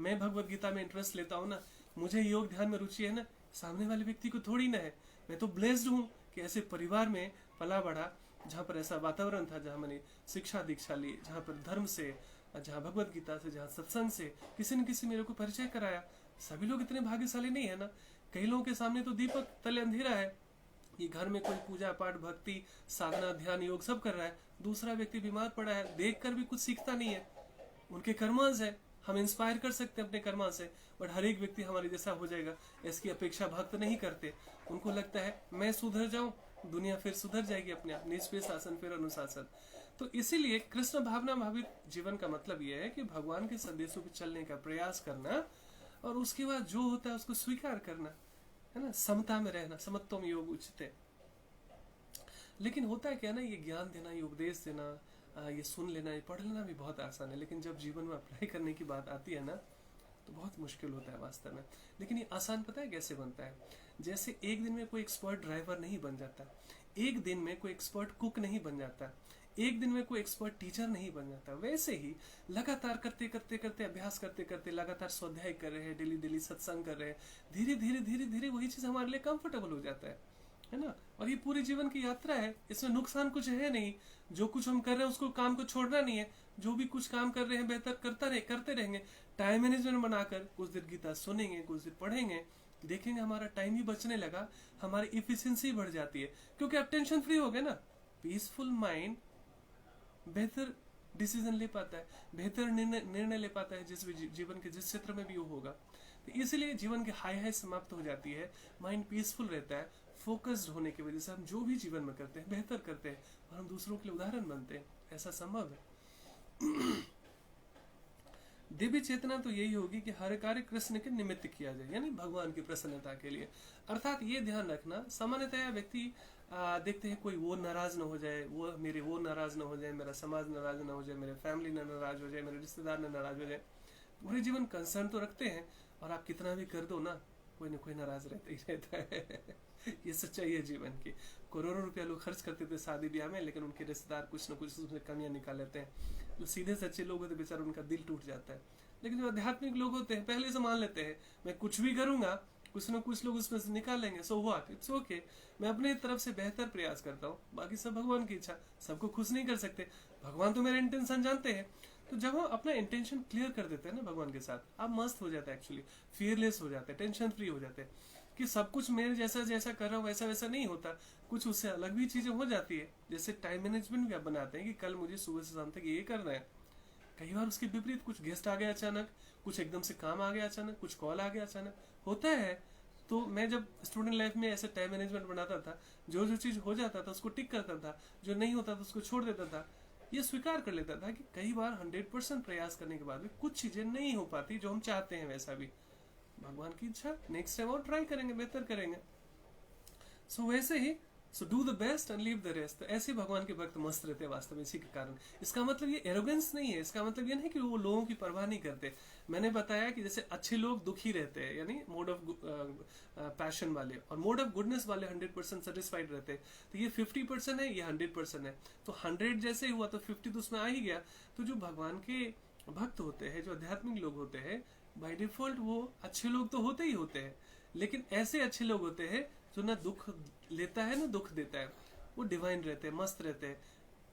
मैं भगवत गीता में इंटरेस्ट लेता हूँ ना, मुझे योग ध्यान में रुचि है ना, सामने वाले व्यक्ति को थोड़ी ना है। मैं तो ब्लेस्ड हूँ कि ऐसे परिवार में पला बढ़ा जहाँ पर ऐसा वातावरण था, जहाँ मैंने शिक्षा दीक्षा ली, जहाँ पर धर्म से, जहाँ भगवत गीता से, जहाँ सत्संग से किसी न किसी मेरे को परिचय कराया। सभी लोग इतने भाग्यशाली नहीं है ना, कई लोगों के सामने तो दीपक तले अंधेरा है कि घर में कोई पूजा पाठ भक्ति साधना ध्यान योग सब कर रहा है, दूसरा व्यक्ति बीमार पड़ा है, देख कर भी कुछ सीखता नहीं है। उनके कर्मांश है, हम इंस्पायर कर सकते हैं अपने कर्मा से, बट हर एक व्यक्ति हमारे जैसा हो जाएगा इसकी अपेक्षा भक्त नहीं करते। उनको लगता है मैं सुधर जाऊं, दुनिया फिर सुधर जाएगी अपने आप, निज पे शासन फिर अनुशासन। तो इसीलिए कृष्ण भावना भावित जीवन का मतलब यह है कि भगवान के संदेशों पर चलने का प्रयास करना और उसके बाद जो होता है उसको स्वीकार करना, है ना, समता में रहना, समत्वम योग उचिते। लेकिन होता है क्या ना, ये ज्ञान देना, ये उपदेश देना, ये सुन लेना, ये पढ़ लेना भी बहुत आसान है, लेकिन जब जीवन में अप्लाई करने की बात आती है ना तो बहुत मुश्किल होता है वास्तव में। लेकिन ये आसान पता है कैसे बनता है? जैसे एक दिन में कोई एक्सपर्ट ड्राइवर नहीं बन जाता, एक दिन में कोई एक्सपर्ट कुक नहीं बन जाता, एक दिन में कोई एक्सपर्ट टीचर नहीं बन जाता, वैसे ही लगातार करते करते करते अभ्यास करते करते लगातार स्वाध्याय कर रहे हैं, डेली डेली सत्संग कर रहे हैं, धीरे धीरे धीरे धीरे वही चीज हमारे लिए कंफर्टेबल हो जाता है ना। और ये पूरी जीवन की यात्रा है, इसमें नुकसान कुछ है नहीं। जो कुछ हम कर रहे हैं उसको काम को छोड़ना नहीं है, जो भी कुछ काम कर रहे हैं बेहतर करते रहेंगे। टाइम मैनेजमेंट बनाकर कुछ देर गीता सुनेंगे, कुछ देर पढ़ेंगे, देखेंगे हमारा टाइम ही बचने लगा, हमारी इफिशिएंसी बढ़ जाती है क्योंकि अब टेंशन फ्री हो गए ना। पीसफुल माइंड बेहतर डिसीजन ले पाता है, बेहतर निर्णय ले पाता है जिस भी जीवन के जिस क्षेत्र में भी वो होगा। तो इसलिए जीवन की हाई समाप्त हो जाती है, माइंड पीसफुल रहता है, फोकस्ड होने की वजह से हम जो भी जीवन में करते हैं बेहतर करते हैं और हम दूसरों के लिए उदाहरण बनते हैं। ऐसा संभव है। दिव्य चेतना तो यही होगी कि हर कार्य कृष्ण के निमित्त किया जाए, यानी भगवान की प्रसन्नता के लिए। अर्थात ये ध्यान रखना, सामान्यतया व्यक्ति देखते हैं कोई वो नाराज ना हो जाए, वो नाराज ना हो जाए, मेरा समाज नाराज ना हो जाए, मेरे फैमिली ना नाराज हो जाए, मेरे रिश्तेदार ना नाराज हो जाए। पूरे जीवन कंसर्न तो रखते हैं और आप कितना भी कर दो ना कोई नाराज रहता ही रहता है। ये सच्चाई है जीवन की। करोड़ों रुपया लोग खर्च करते थे शादी ब्याह में, लेकिन उनके रिश्तेदार कुछ ना कुछ उसमें कमियां निकाल लेते हैं। जो सीधे सच्चे लोग होते हैं बेचारा उनका दिल टूट जाता है। लेकिन जो आध्यात्मिक लोग होते हैं पहले से मान लेते हैं मैं कुछ भी करूंगा कुछ ना कुछ लोग उसमें से निकाल लेंगे, सो व्हाट, इट्स ओके, मैं अपने तरफ से बेहतर प्रयास करता हूँ, बाकी सब भगवान की इच्छा। सबको खुश नहीं कर सकते, भगवान तो मेरा इंटेंशन जानते हैं। तो जब हम अपना इंटेंशन क्लियर कर देते हैं ना भगवान के साथ, आप मस्त हो जाता है, एक्चुअली फियरलेस हो जाते हैं, टेंशन फ्री हो जाते हैं कि सब कुछ मेरे जैसा कर रहा हूँ वैसा वैसा नहीं होता, कुछ उससे अलग भी चीजें हो जाती है। जैसे टाइम मैनेजमेंट भी आप बनाते हैं कि कल मुझे सुबह से शाम तक ये करना है, कई बार उसके विपरीत कुछ गेस्ट आ गया अचानक, कुछ एकदम से काम आ गया अचानक, कुछ कॉल आ गया अचानक, होता है। तो मैं जब स्टूडेंट लाइफ में ऐसे टाइम मैनेजमेंट बनाता था, जो जो चीज हो जाता था उसको टिक करता था, जो नहीं होता था उसको छोड़ देता था। ये स्वीकार कर लेता था कि कई बार 100% प्रयास करने के बाद भी कुछ चीजें नहीं हो पाती जो हम चाहते हैं, वैसा भी भगवान की इच्छा, नेक्स्ट टाइम और ट्राई करेंगे, बेहतर करेंगे। सो वैसे ही so do the best and leave the rest. तो ऐसे भगवान के भक्त मस्त रहते हैं वास्तव में, इसी के कारण। इसका मतलब ये एरोगेंस नहीं है, इसका मतलब ये नहीं कि वो लोगों की परवाह नहीं करते। मैंने बताया कि जैसे अच्छे लोग दुखी रहते हैं, यानी मोड ऑफ पैशन वाले, और मोड ऑफ गुडनेस वाले 100% सेटिस्फाइड रहते हैं। तो ये 50% है, ये 100% है। तो 100 जैसे ही हुआ तो 50 तो उसमें आ ही गया। तो जो भगवान के भक्त होते हैं, जो आध्यात्मिक लोग होते हैं, बाय डिफॉल्ट वो अच्छे लोग तो होते ही होते हैं, लेकिन ऐसे अच्छे लोग होते हैं जो ना दुख लेता है ना दुख देता है। वो डिवाइन रहते हैं, मस्त रहते हैं,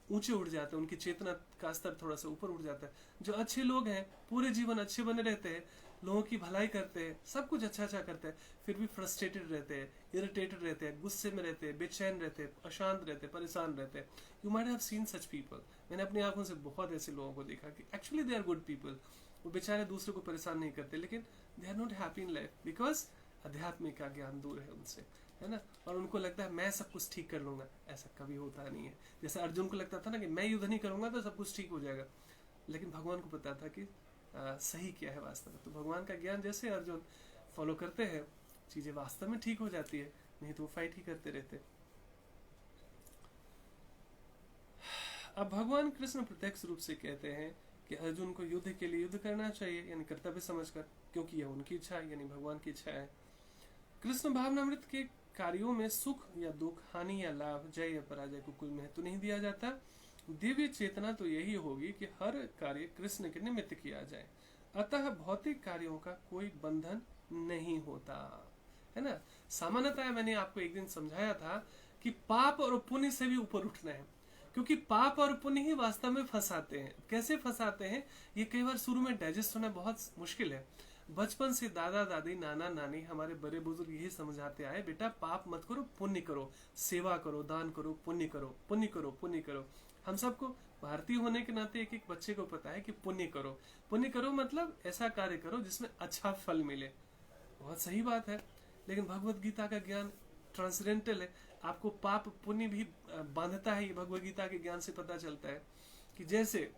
ऊंचे उड़ जाते हैं, उनकी चेतना का स्तर थोड़ा सा ऊपर उड़ जाता है। जो अच्छे लोग हैं पूरे जीवन अच्छे बने रहते हैं, लोगों की भलाई करते हैं, सब कुछ अच्छा अच्छा करते हैं, फिर भी फ्रस्ट्रेटेड रहते हैं, इरिटेटेड रहते हैं, गुस्से में रहते हैं, बेचैन रहते हैं, अशांत रहते हैं, परेशान रहते हैं। You might have seen such people. मैंने अपनी आंखों से बहुत ऐसे लोगों को देखा कि actually they are good people. वो बेचारे दूसरे को परेशान नहीं करते, लेकिन they are not happy in life because अध्यात्म का ज्ञान दूर है उनसे। है ना, और उनको लगता है मैं सब कुछ ठीक कर लूंगा। ऐसा कभी होता नहीं है। जैसे अर्जुन को लगता था ना कि मैं युद्ध नहीं करूंगा तो सब कुछ ठीक हो जाएगा, लेकिन भगवान को पता था कि सही क्या है वास्तव में। तो भगवान का ज्ञान जैसे अर्जुन फॉलो करते हैं, चीजें वास्तव में ठीक हो जाती है, नहीं तो वो फाइट ही करते रहते। अब भगवान कृष्ण प्रत्यक्ष रूप से कहते हैं कि अर्जुन को युद्ध के लिए युद्ध करना चाहिए, यानी कर्तव्य समझकर, क्योंकि यह उनकी इच्छा है, यानी भगवान की इच्छा है। कृष्ण भावनामृत के कार्यों में सुख या दुख, हानि या लाभ, जय या पराजय को कोई महत्व नहीं दिया जाता। दिव्य चेतना तो यही होगी कि हर कार्य कृष्ण के निमित्त किया जाए, अतः भौतिक कार्यों का कोई बंधन नहीं होता, है ना। सामान्यतः मैंने आपको एक दिन समझाया था कि पाप और पुण्य से भी ऊपर उठना है, क्योंकि पाप और पुण्य ही वास्तव में फंसाते हैं। कैसे फंसाते हैं, ये कई बार शुरू में डाइजेस्ट होना बहुत मुश्किल है। बचपन से दादा दादी, नाना नानी, हमारे बड़े बुजुर्ग यही समझाते आए, बेटा पाप मत करो, पुण्य करो, सेवा करो, दान करो, पुण्य करो, पुण्य करो, पुण्य करो। हम सबको भारतीय होने के नाते एक एक बच्चे को पता है कि पुण्य करो। पुण्य करो मतलब ऐसा कार्य करो जिसमें अच्छा फल मिले। बहुत सही बात है, लेकिन भगवत गीता का ज्ञान ट्रांसडेंटल है। आपको पाप पुण्य भी बांधता है, ये भगवत गीता के ज्ञान से पता चलता है। कि जैसे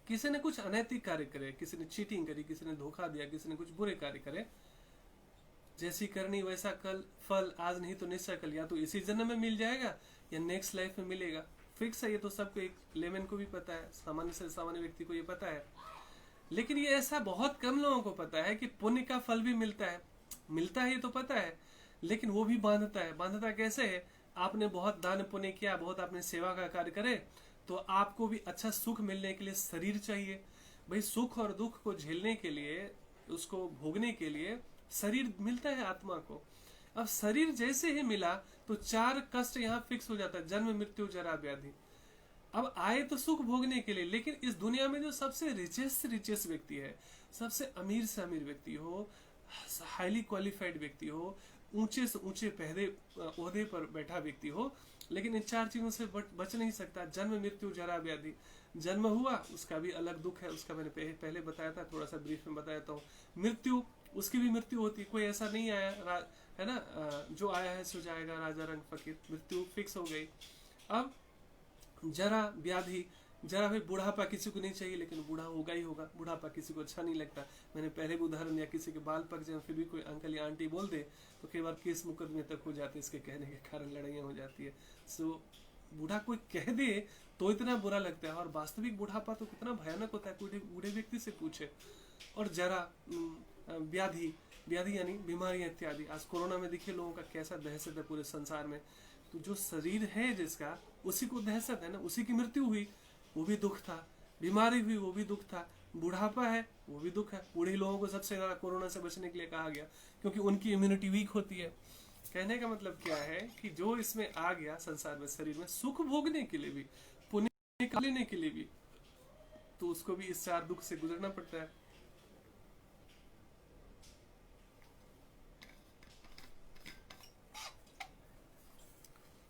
किसी ने कुछ अनैतिक कार्य करे, किसी ने चीटिंग करी, किसी ने धोखा दिया, किसी ने कुछ बुरे कार्य करे, जैसी करनी वैसा कल, फल आज नहीं तो निश्चय कल, या तो इसी जन्म में मिल जाएगा या नेक्स्ट लाइफ में मिलेगा। फिक्स है, ये तो सबको, एक लेमन को भी पता है, सामान्य से सामान्य व्यक्ति को ये पता है। लेकिन ये ऐसा बहुत कम लोगों को पता है कि पुण्य का फल भी मिलता है। मिलता है ये तो पता है, लेकिन वो भी बांधता है। बांधता कैसे है, आपने बहुत दान पुण्य किया, बहुत आपने सेवा का कार्य करे, तो आपको भी अच्छा सुख मिलने के लिए शरीर चाहिए। भाई सुख और दुख को झेलने के लिए, उसको भोगने के लिए शरीर मिलता है आत्मा को। अब शरीर जैसे ही मिला तो 4 कष्ट यहाँ फिक्स हो जाता है, जन्म मृत्यु जरा व्याधि। अब आए तो सुख भोगने के लिए, लेकिन इस दुनिया में जो सबसे रिचेस्ट व्यक्ति है, सबसे अमीर से अमीर व्यक्ति हो, हाईली क्वालिफाइड व्यक्ति हो, ऊंचे से ऊंचे ओहदे पर बैठा व्यक्ति हो, लेकिन इन 4 चीजों से बच नहीं सकता। जन्म मृत्यु जरा व्याधि। जन्म हुआ उसका भी अलग दुख है, उसका मैंने पहले बताया था, थोड़ा सा ब्रीफ में बताया था। मृत्यु, उसकी भी मृत्यु होती, कोई ऐसा नहीं आया है ना, जो आया है सो जाएगा, राजा रंग फकीर, मृत्यु फिक्स हो गई। अब जरा व्याधि, जरा भाई बुढ़ापा किसी को नहीं चाहिए, लेकिन बूढ़ा होगा ही होगा। बुढ़ापा किसी को अच्छा नहीं लगता। मैंने पहले भी उदाहरण दिया, किसी के बाल पक जाए फिर भी कोई अंकल या आंटी बोल दे तो कई बार केस मुकदमे तक हो जाते हैं, इसके कहने के कारण लड़ाइयाँ हो जाती है। सो बूढ़ा कोई कह दे तो इतना बुरा लगता है, और वास्तविक बुढ़ापा तो कितना भयानक होता है, कोई बूढ़े व्यक्ति से पूछे। और जरा व्याधि, व्याधि यानी बीमारियां इत्यादि। आज कोरोना में देखिए लोगों का कैसा दहशत है पूरे संसार में। तो जो शरीर है जिसका, उसी को दहशत है ना, उसी की मृत्यु हुई वो भी दुख था, बीमारी हुई वो भी दुख था, बुढ़ापा है वो भी दुख है। बूढ़े लोगों को सबसे ज्यादा कोरोना से बचने के लिए कहा गया, क्योंकि उनकी इम्यूनिटी वीक होती है। कहने का मतलब क्या है कि जो इसमें आ गया संसार में, शरीर में सुख भोगने के लिए भी, पुण्य लेने के लिए भी, तो उसको भी इस 4 दुख से गुजरना पड़ता है।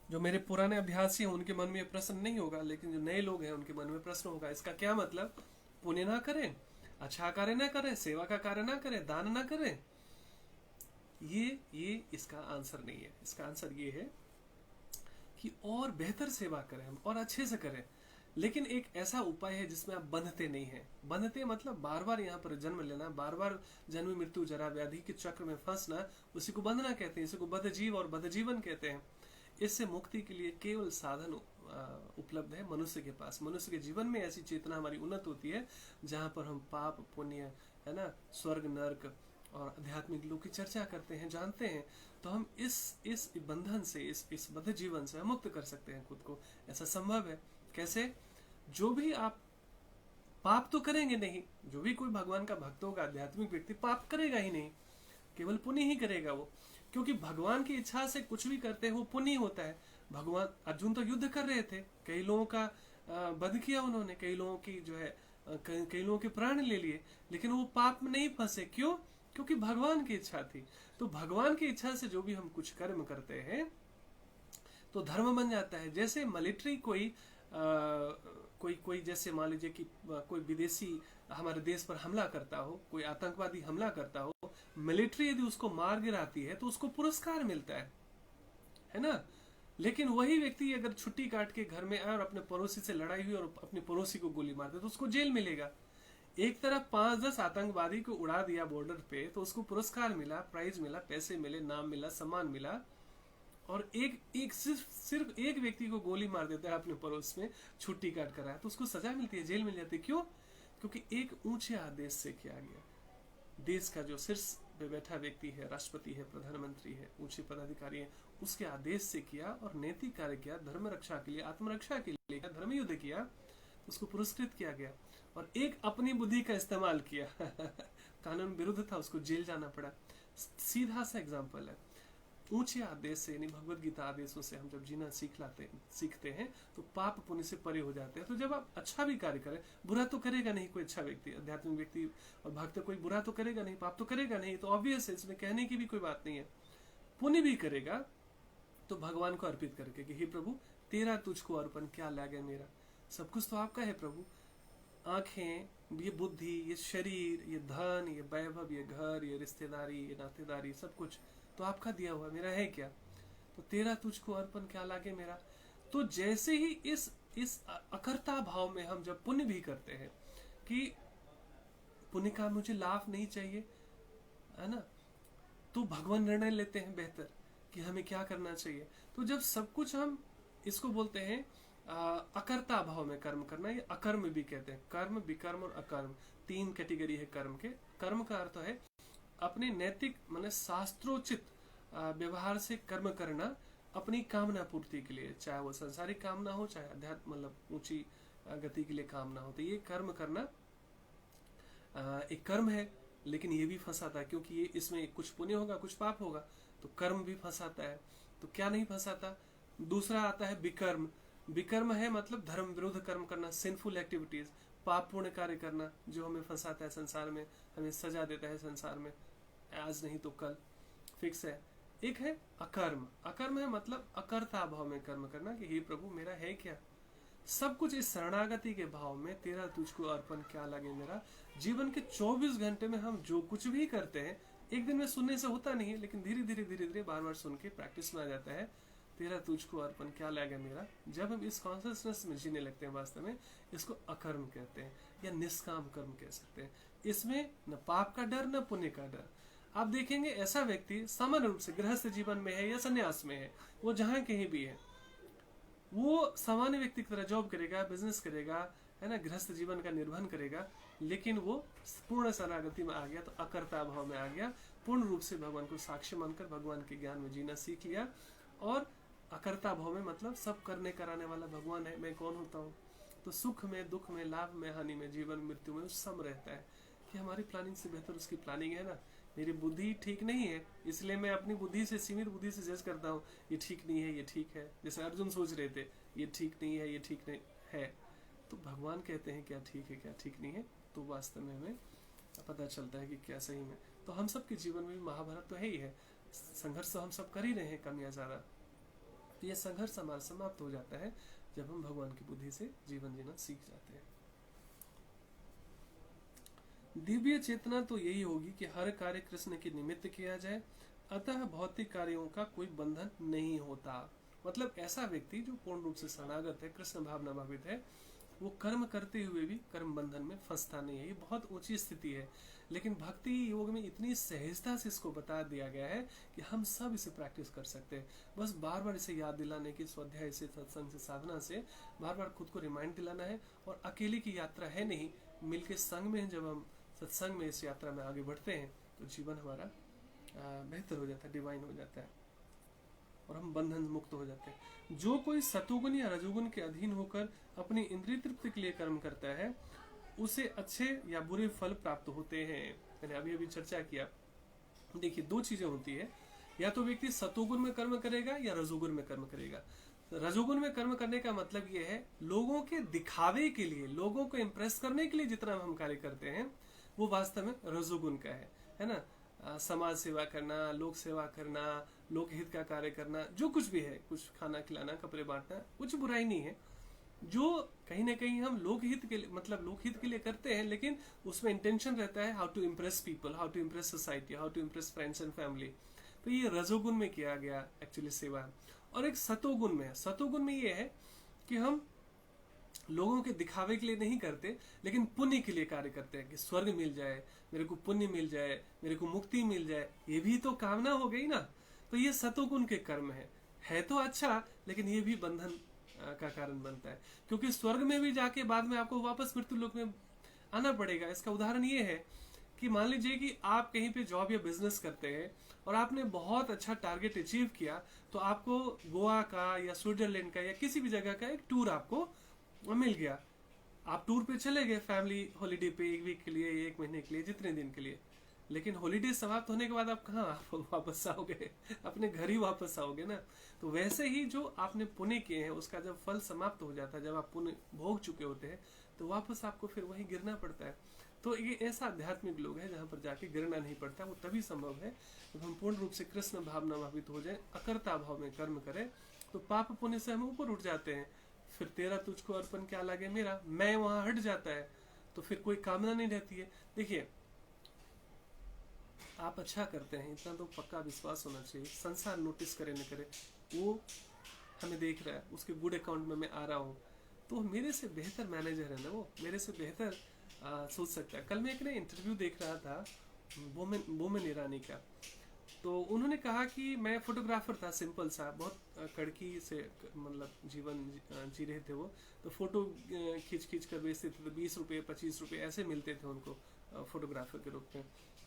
जो मेरे पुराने अभ्यासी हैं उनके मन में प्रश्न नहीं होगा, लेकिन जो नए लोग हैं उनके मन में प्रश्न होगा। इसका क्या मतलब, पुण्य ना करें, अच्छा कार्य ना करें, सेवा का कार्य ना करें, दान ना करें? ये इसका आंसर नहीं है। इसका आंसर ये है कि और बेहतर सेवा करें हम, और अच्छे से करें, लेकिन एक ऐसा उपाय है जिसमें आप बंधते नहीं हैं। बंधते मतलब बार बार यहाँ पर जन्म लेना, बार बार जन्म मृत्यु जरा व्याधि के चक्र में फंसना, उसी को बंधना कहते हैं। इसी को बद्ध जीव और बद्ध जीवन कहते हैं। इससे मुक्ति के लिए केवल साधन उपलब्ध है मनुष्य के पास। मनुष्य के जीवन में ऐसी चेतना हमारी उन्नत होती है जहां पर हम पाप पुण्य, है ना, स्वर्ग नर्क और आध्यात्मिक लोक की चर्चा करते हैं, जानते हैं। तो हम इस बंधन से, इस बद्ध जीवन से हम मुक्त कर सकते हैं खुद को। ऐसा संभव है। कैसे? जो भी आप पाप तो करेंगे नहीं, जो भी कोई भगवान का भक्त होगा, आध्यात्मिक व्यक्ति, पाप करेगा ही नहीं, केवल पुण्य ही करेगा वो। क्योंकि भगवान की इच्छा से कुछ भी करते हैं वो पुण्य होता है। भगवान, अर्जुन तो युद्ध कर रहे थे, कई लोगों का वध किया उन्होंने, कई लोगों की जो है कई लोगों के प्राण ले लिए, लेकिन वो पाप में नहीं फंसे। क्यों? क्योंकि भगवान की इच्छा थी। तो भगवान की इच्छा से जो भी हम कुछ कर्म करते हैं तो धर्म बन जाता है। जैसे मिलिट्री कोई जैसे मान लीजिए कि कोई विदेशी हमारे देश पर हमला करता हो, कोई आतंकवादी हमला करता हो, मिलिट्री यदि उसको मार गिराती है तो उसको पुरस्कार मिलता है। है ना। लेकिन वही व्यक्ति अगर छुट्टी काट के घर में आए और अपने पड़ोसी से लड़ाई हुई और अपने पड़ोसी को गोली मार दे तो उसको जेल मिलेगा। एक तरफ 5-10 आतंकवादी को उड़ा दिया बॉर्डर पे तो उसको पुरस्कार मिला, प्राइज मिला, पैसे मिले, नाम मिला, सम्मान मिला, और एक सिर्फ एक व्यक्ति को गोली मार देता है अपने पड़ोस में, छुट्टी काट कर आया तो उसको सजा मिलती है, जेल मिल जाती है। क्यों? क्योंकि एक ऊंचे आदेश से किया गया। देश का जो शीर्ष पे बैठा व्यक्ति है, राष्ट्रपति है, प्रधानमंत्री है, ऊंचे पदाधिकारी है, उसके आदेश से किया और नैतिक कार्य किया, धर्म रक्षा के लिए, आत्मरक्षा के लिए धर्म युद्ध किया, उसको पुरस्कृत किया गया। और एक अपनी बुद्धि का इस्तेमाल किया कानून विरुद्ध था, उसको जेल जाना पड़ा। सीधा सा एग्जाम्पल है। ऊंचे आदेश से यानी भगवत गीता आदेशों से हम जब जीना सीखते हैं तो पाप पुण्य से परे हो जाते हैं। तो जब आप अच्छा भी कार्य करें, बुरा तो करेगा नहीं कोई अच्छा व्यक्ति, आध्यात्मिक व्यक्ति और भक्त, कोई बुरा तो करेगा नहीं, पाप तो करेगा नहीं, तो ऑब्वियस है, इसमें कहने की भी कोई बात नहीं है। पुण्य भी करेगा तो भगवान को अर्पित करके कि हे प्रभु तेरा तुझको अर्पण, क्या लागे मेरा, सब कुछ तो आपका है प्रभु। आंखें, ये बुद्धि, ये शरीर, ये धन, ये वैभव, ये घर, ये रिश्तेदारी, ये नातेदारी, सब कुछ तो आपका दिया हुआ, मेरा है क्या? तो तेरा तुझको अर्पण, क्या लागे मेरा। तो जैसे ही इस अकर्ता भाव में हम जब पुण्य भी करते हैं कि पुण्य का मुझे लाभ नहीं चाहिए, है ना, तो भगवान निर्णय लेते हैं बेहतर कि हमें क्या करना चाहिए। तो जब सब कुछ हम इसको बोलते हैं अकर्ता भाव में कर्म करना, ये अकर्म भी कहते हैं। कर्म, विकर्म और अकर्म, 3 कैटेगरी है कर्म के। कर्म का अर्थ है अपने नैतिक माने शास्त्रोचित व्यवहार से कर्म करना अपनी कामना पूर्ति के लिए, चाहे वो संसारिक कामना हो, चाहे अध्यात्म मतलब ऊंची गति के लिए कामना हो। तो ये कर्म करना एक कर्म है, लेकिन ये भी फंसाता है क्योंकि ये इसमें कुछ पुण्य होगा, कुछ पाप होगा, तो कर्म भी फंसाता है। तो क्या नहीं फंसाता? दूसरा आता है विकर्म। विकर्म है मतलब धर्म विरुद्ध कर्म करना, सिंफुल एक्टिविटीज, पाप पूर्ण कार्य करना, जो हमें फंसाता है संसार में, हमें सजा देता है संसार में, आज नहीं तो कल फिक्स है। एक है अकर्म। अकर्म है मतलब अकर्ता भाव में कर्म करना कि हे प्रभु मेरा है क्या, सब कुछ इस शरणागति के भाव में, तेरा तुझको अर्पण, क्या लगे मेरा। जीवन के 24 घंटे में हम जो कुछ भी करते हैं, एक दिन में सुनने से होता नहीं है, लेकिन धीरे धीरे बार बार सुन के प्रैक्टिस में आ जाता है। तेरा तुझको अर्पण, क्या लगे मेरा। जब हम इस कॉन्शियसनेस में जीने लगते हैं, वास्तव में इसको अकर्म कहते हैं या निष्काम कर्म कह सकते हैं। इसमें न पाप का डर, न पुण्य का डर। आप देखेंगे ऐसा व्यक्ति सामान्य रूप से गृहस्थ जीवन में है या संन्यास में है, वो जहां कहीं भी है, वो सामान्य व्यक्ति की तरह जॉब करेगा, बिजनेस करेगा, है ना, गृहस्थ जीवन का निर्वहन करेगा, लेकिन वो पूर्ण शरणागति में आ गया, तो अकर्ता भाव में आ गया, पूर्ण रूप से भगवान को साक्ष्य मानकर भगवान के ज्ञान में जीना सीख लिया। और अकर्ता भाव में मतलब सब करने कराने वाला भगवान है, मैं कौन होता हूँ। तो सुख में, दुख में, लाभ में, हानि में, जीवन मृत्यु में सम रहता है कि हमारी प्लानिंग से बेहतर उसकी प्लानिंग है ना। मेरी बुद्धि ठीक नहीं है, इसलिए मैं अपनी बुद्धि से, सीमित बुद्धि से जज करता हूँ, ये ठीक नहीं है, ये ठीक है। जैसे अर्जुन सोच रहे थे ये ठीक नहीं है, ये ठीक नहीं है, तो भगवान कहते हैं क्या ठीक है, क्या ठीक नहीं है, तो वास्तव में हमें पता चलता है कि क्या सही में। तो हम सब के जीवन में भी महाभारत तो है ही है, संघर्ष तो हम सब कर ही रहे हैं, कम या ज्यादा। तो ये संघर्ष हमारा समाप्त हो जाता है जब हम भगवान की बुद्धि से जीवन जीना सीख जाते हैं। दिव्य चेतना तो यही होगी कि हर कार्य कृष्ण के निमित्त किया जाए, अतः भौतिक कार्यों का कोई बंधन नहीं होता। मतलब ऐसा व्यक्ति जो पूर्ण रूप से शरणागत है, कृष्ण भावना भावित है, वो कर्म करते हुए भी कर्म बंधन में फंसता नहीं है। ये बहुत ऊंची स्थिति है, लेकिन भक्ति योग में इतनी सहजता से इसको बता दिया गया है कि हम सब इसे प्रैक्टिस कर सकते हैं। बस बार बार इसे याद दिलाने की, स्वाध्याय से, सत्संग से, साधना से बार बार खुद को रिमाइंड दिलाना है। और अकेले की यात्रा है नहीं, मिलके संग में जब हम सत्संग में इस यात्रा में आगे बढ़ते हैं तो जीवन हमारा बेहतर हो जाता है, डिवाइन हो जाता है और हम बंधन मुक्त हो जाते हैं। जो कोई सतोगुण या रजोगुण के अधीन होकर अपनी इंद्रिय तृप्ति के लिए कर्म करता है, उसे अच्छे या बुरे फल प्राप्त होते हैं। मैंने अभी अभी चर्चा किया। देखिए 2 चीजें होती है, या तो व्यक्ति सतोगुण में कर्म करेगा या रजोगुण में कर्म करेगा। रजोगुण में कर्म करने का मतलब यह है लोगों के दिखावे के लिए, लोगों को इम्प्रेस करने के लिए जितना हम कार्य करते हैं वो वास्तव में रजोगुण का है ना। समाज सेवा करना, लोक सेवा करना, लोकहित का कार्य करना, जो कुछ भी है, कुछ खाना खिलाना, कपड़े बांटना, कुछ बुराई नहीं है। जो कहीं ना कहीं हम लोकहित के लिए, मतलब लोकहित के लिए करते हैं, लेकिन उसमें इंटेंशन रहता है how to impress people, how to impress society, how to impress friends and family. तो ये रजोगुण में किया गया एक्चुअली सेवा। और एक सतोगुण में है। सतोगुण में ये है कि हम लोगों के दिखावे के लिए नहीं करते, लेकिन पुण्य के लिए कार्य करते हैं कि स्वर्ग मिल जाए, मेरे को पुण्य मिल जाए, मेरे को मुक्ति मिल जाए, ये भी तो कामना हो गई ना। तो ये सतोगुण के कर्म है तो अच्छा, लेकिन ये भी बंधन का कारण बनता है, क्योंकि स्वर्ग में भी जाके बाद में आपको वापस मृत्यु लोक में आना पड़ेगा। इसका उदाहरण ये है कि मान लीजिए कि आप कहीं पे जॉब या बिजनेस करते हैं और आपने बहुत अच्छा टारगेट अचीव किया, तो आपको गोवा का या स्विट्जरलैंड का या किसी भी जगह का एक टूर आपको मिल गया। आप टूर पे चले गए फैमिली हॉलीडे पे, 1 वीक के लिए, 1 महीने के लिए, जितने दिन के लिए। लेकिन हॉलीडे समाप्त होने के बाद आप कहाँ वापस आओगे? अपने घर ही वापस आओगे ना। तो वैसे ही जो आपने पुण्य किए हैं उसका जब फल समाप्त हो जाता है, जब आप पुण्य भोग चुके होते हैं, तो वापस आपको फिर वहीं गिरना पड़ता है। तो ये ऐसा आध्यात्मिक लोग है जहाँ पर जाके गिरना नहीं पड़ता। वो तभी संभव है जब हम पूर्ण रूप से कृष्ण भावना भावित हो जाए, अकर्ता भाव में कर्म करें, तो पाप पुण्य से हम ऊपर उठ जाते हैं। फिर तेरा तुझको अर्पण क्या लगे मेरा, मैं वहां हट जाता है, तो फिर कोई कामना नहीं रहती है। देखिए, आप अच्छा करते हैं इतना तो पक्का विश्वास होना चाहिए। संसार नोटिस करे न करे, वो हमें देख रहा है, उसके गुड अकाउंट में मैं आ रहा हूँ, तो मेरे से बेहतर मैनेजर है ना, वो मेरे से बेहतर सोच सकता है। कल मैं एक ना इंटरव्यू देख रहा था बोमन ईरानी का, तो उन्होंने कहा कि मैं फोटोग्राफर था, सिंपल सा, बहुत कड़की से मतलब जीवन जी रहे थे वो। तो फोटो खींच खींच कर बेचते थे, तो 20 रुपये 25 रुपये ऐसे मिलते थे उनको फोटोग्राफर के रूप में।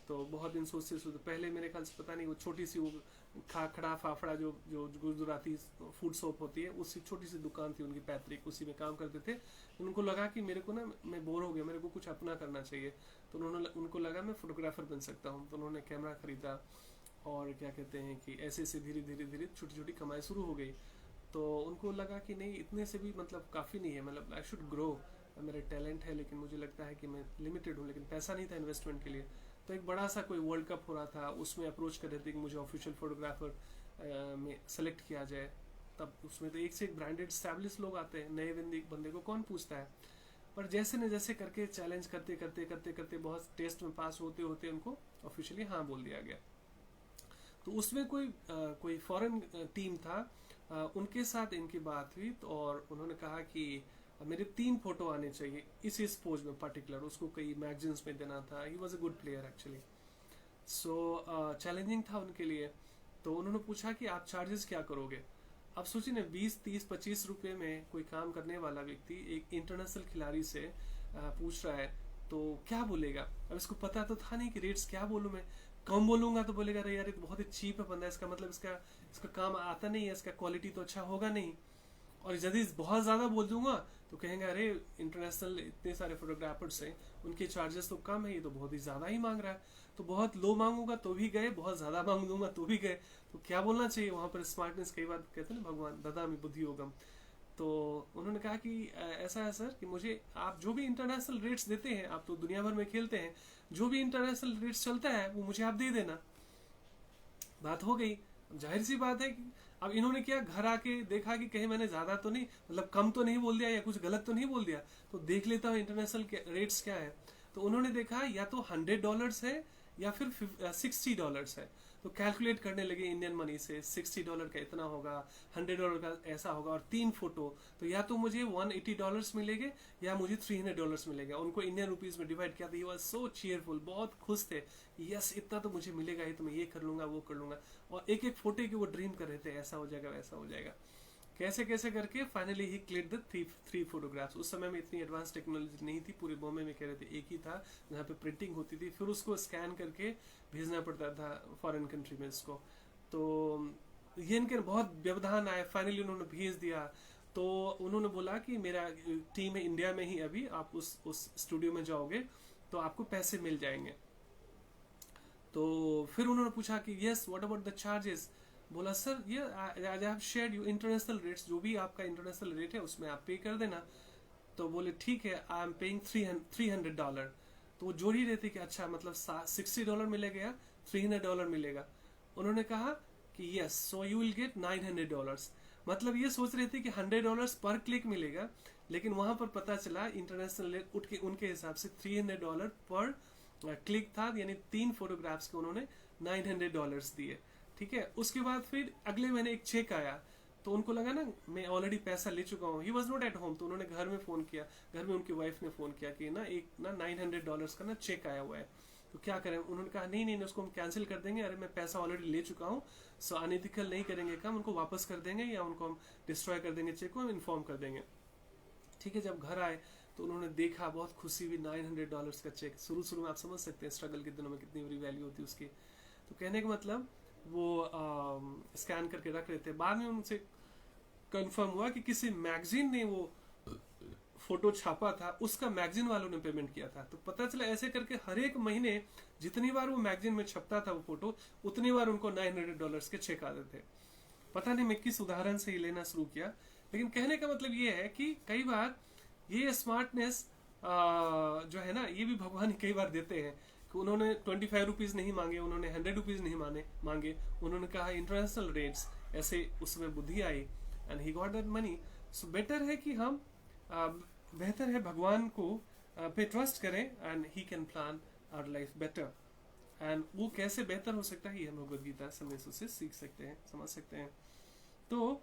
तो बहुत दिन सोचते सोचते, पहले मेरे ख्याल से पता नहीं, वो छोटी सी वो खाखड़ा फाफड़ा जो जो गुजराती फूड शॉप होती है, उसी छोटी सी दुकान थी उनकी पैतृक, उसी में काम करते थे। उनको लगा कि मेरे को ना, मैं बोर हो गया, मेरे को कुछ अपना करना चाहिए। तो उनको लगा मैं फोटोग्राफर बन सकता हूँ। तो उन्होंने कैमरा खरीदा और क्या कहते हैं कि ऐसे ऐसे धीरे धीरे धीरे छोटी छोटी कमाई शुरू हो गई। तो उनको लगा कि नहीं, इतने से भी मतलब काफ़ी नहीं है, मतलब आई शुड ग्रो, मेरा टैलेंट है, लेकिन मुझे लगता है कि मैं लिमिटेड हूँ। लेकिन पैसा नहीं था इन्वेस्टमेंट के लिए। तो एक बड़ा सा कोई वर्ल्ड कप हो रहा था, उसमें अप्रोच कर रहे थे कि मुझे ऑफिशियल फोटोग्राफर में सेलेक्ट किया जाए। तब उसमें तो एक से एक ब्रांडेड स्टैब्लिश लोग आते हैं, नए बंदे को कौन पूछता है। पर जैसे न जैसे करके चैलेंज करते करते करते करते बहुत टेस्ट में पास होते होते उनको ऑफिशियली हाँ बोल दिया गया। तो उसमें कोई फॉरेन टीम था, उनके साथ इनकी बात हुई, तो और उन्होंने कहा कि मेरे 3 फोटो आने चाहिए इस पोज में पर्टिकुलर। उसको कई मैगजीन्स में देना था। He was a good player actually. So challenging था उनके लिए। तो उन्होंने पूछा कि आप चार्जेस क्या करोगे। अब सोचिए ना, 20 30 25 रुपए में कोई काम करने वाला व्यक्ति एक इंटरनेशनल खिलाड़ी से पूछ रहा है, तो क्या बोलेगा। अब इसको पता तो था नहीं कि रेट्स क्या बोलूं मैं। कम बोलूंगा तो बोलेगा अरे यार ये तो बहुत ही चीप है बंदा, इसका मतलब इसका काम आता नहीं है, इसका क्वालिटी तो अच्छा होगा नहीं। और यदि बहुत ज़्यादा बोल दूंगा तो कहेंगे अरे इंटरनेशनल इतने सारे फोटोग्राफर्स हैं, उनके चार्जेस तो कम है, ये तो बहुत ही ज़्यादा ही मांग रहा है। तो बहुत लो मांगूंगा तो भी गए, बहुत ज़्यादा मांग दूंगा तो भी गए। तो क्या बोलना चाहिए वहाँ पर? स्मार्टनेस, कई बार कहते हैं ना भगवान ददा में बुद्धि होगम। तो उन्होंने कहा कि ऐसा है सर कि मुझे आप जो भी इंटरनेशनल रेट्स देते हैं, आप तो दुनिया भर में खेलते हैं, जो भी इंटरनेशनल रेट्स चलता है वो मुझे आप दे देना। बात हो गई। जाहिर सी बात है कि अब इन्होंने क्या, घर आके देखा कि कहीं मैंने ज्यादा तो नहीं, मतलब कम तो नहीं बोल दिया या कुछ गलत तो नहीं बोल दिया, तो देख लेता हूँ इंटरनेशनल रेट्स क्या है। तो उन्होंने देखा या तो $100 है या फिर $60 है। तो कैलकुलेट करने लगे इंडियन मनी से, $60 का इतना होगा, $100 का ऐसा होगा, और 3 फोटो, तो या तो मुझे $180 मिलेंगे या मुझे $300 मिलेगा। उनको इंडियन रुपीज में डिवाइड किया। था, ही वाज सो चीयरफुल, बहुत खुश थे। यस, इतना तो मुझे मिलेगा ही, तो मैं ये कर लूंगा वो कर लूंगा। और एक एक फोटो की वो ड्रीम कर रहे थे, ऐसा हो जाएगा वैसा हो जाएगा। कैसे कैसे करके finally he click the three photographs. उस समय में इतनी एडवांस टेक्नोलॉजी नहीं थी, पूरे बॉम्बे में कह रहे थे एक ही था जहाँ पे प्रिंटिंग होती थी, फिर उसको स्कैन करके भेजना पड़ता था फॉरेन कंट्री में इसको। तो ये इनके बहुत व्यवधान आए, फाइनली उन्होंने भेज दिया। तो उन्होंने बोला कि मेरा टीम है इंडिया में ही, अभी आप उस स्टूडियो में जाओगे तो आपको पैसे मिल जाएंगे। तो फिर उन्होंने पूछा कि yes what about the charges. बोला सर ये I have shared you international rates, जो भी आपका इंटरनेशनल रेट है उसमें आप पे कर देना। तो बोले ठीक है, आई एम पेइंग $300। तो वो जोड़ ही रहे थे कि अच्छा मतलब $60 मिलेगा या $300 मिलेगा। उन्होंने कहा कि yes, so you will get $900। मतलब ये सोच रहे थे कि $100 पर क्लिक मिलेगा, लेकिन वहां पर पता चला इंटरनेशनल रेट उनके हिसाब से $300 पर क्लिक था, यानी 3 फोटोग्राफ्स के उन्होंने $900 दिए। ठीक है, उसके बाद फिर अगले महीने एक चेक आया, तो उनको लगा ना मैं ऑलरेडी पैसा ले चुका हूँ, he was not at home, तो उन्होंने घर में फ़ोन किया, घर में उनकी वाइफ ने फ़ोन किया कि ना एक ना $900 का ना चेक आया हुआ है, तो क्या करें। उन्होंने कहा नहीं नहीं, उसको हम कैंसिल कर देंगे, अरे मैं पैसा ऑलरेडी ले चुका हूँ, सो अनएथिकल नहीं करेंगे काम, उनको वापस कर देंगे या उनको हम डिस्ट्रॉय कर देंगे चेक को, हम इन्फॉर्म कर देंगे। ठीक है, जब घर आए तो उन्होंने देखा, बहुत खुशी हुई, $900 का चेक। शुरू में आप समझ सकते हैं स्ट्रगल के दिनों में कितनी बड़ी वैल्यू होती है उसकी। तो कहने का मतलब वो स्कैन करके रख रहे थे, बाद में उनसे कंफर्म हुआ कि किसी मैगजीन ने वो फोटो छापा था, उसका मैगजीन वालों ने पेमेंट किया था। तो पता चला ऐसे करके हर एक महीने जितनी बार वो मैगजीन में छपता था वो फोटो, उतनी बार उनको $900 के चेक आते थे। पता नहीं मैं किस उदाहरण से ही लेना शुरू किया, लेकिन कहने का मतलब ये है कि कई बार ये स्मार्टनेस जो है ना, ये भी भगवान कई बार देते हैं कि उन्होंने 25 रुपीज नहीं मांगे, उन्होंने 100 रुपीज नहीं मांगे, उन्होंने कहा इंटरनेशनल रेट्स, ऐसे उसमें बुद्धि आई and he got that money. So better है कि हम बेहतर है भगवान को पे ट्रस्ट करें and he can plan our life better. And वो कैसे बेहतर हो सकता है ये हम भगवद गीता संदेशों से सीख सकते हैं, समझ सकते हैं। तो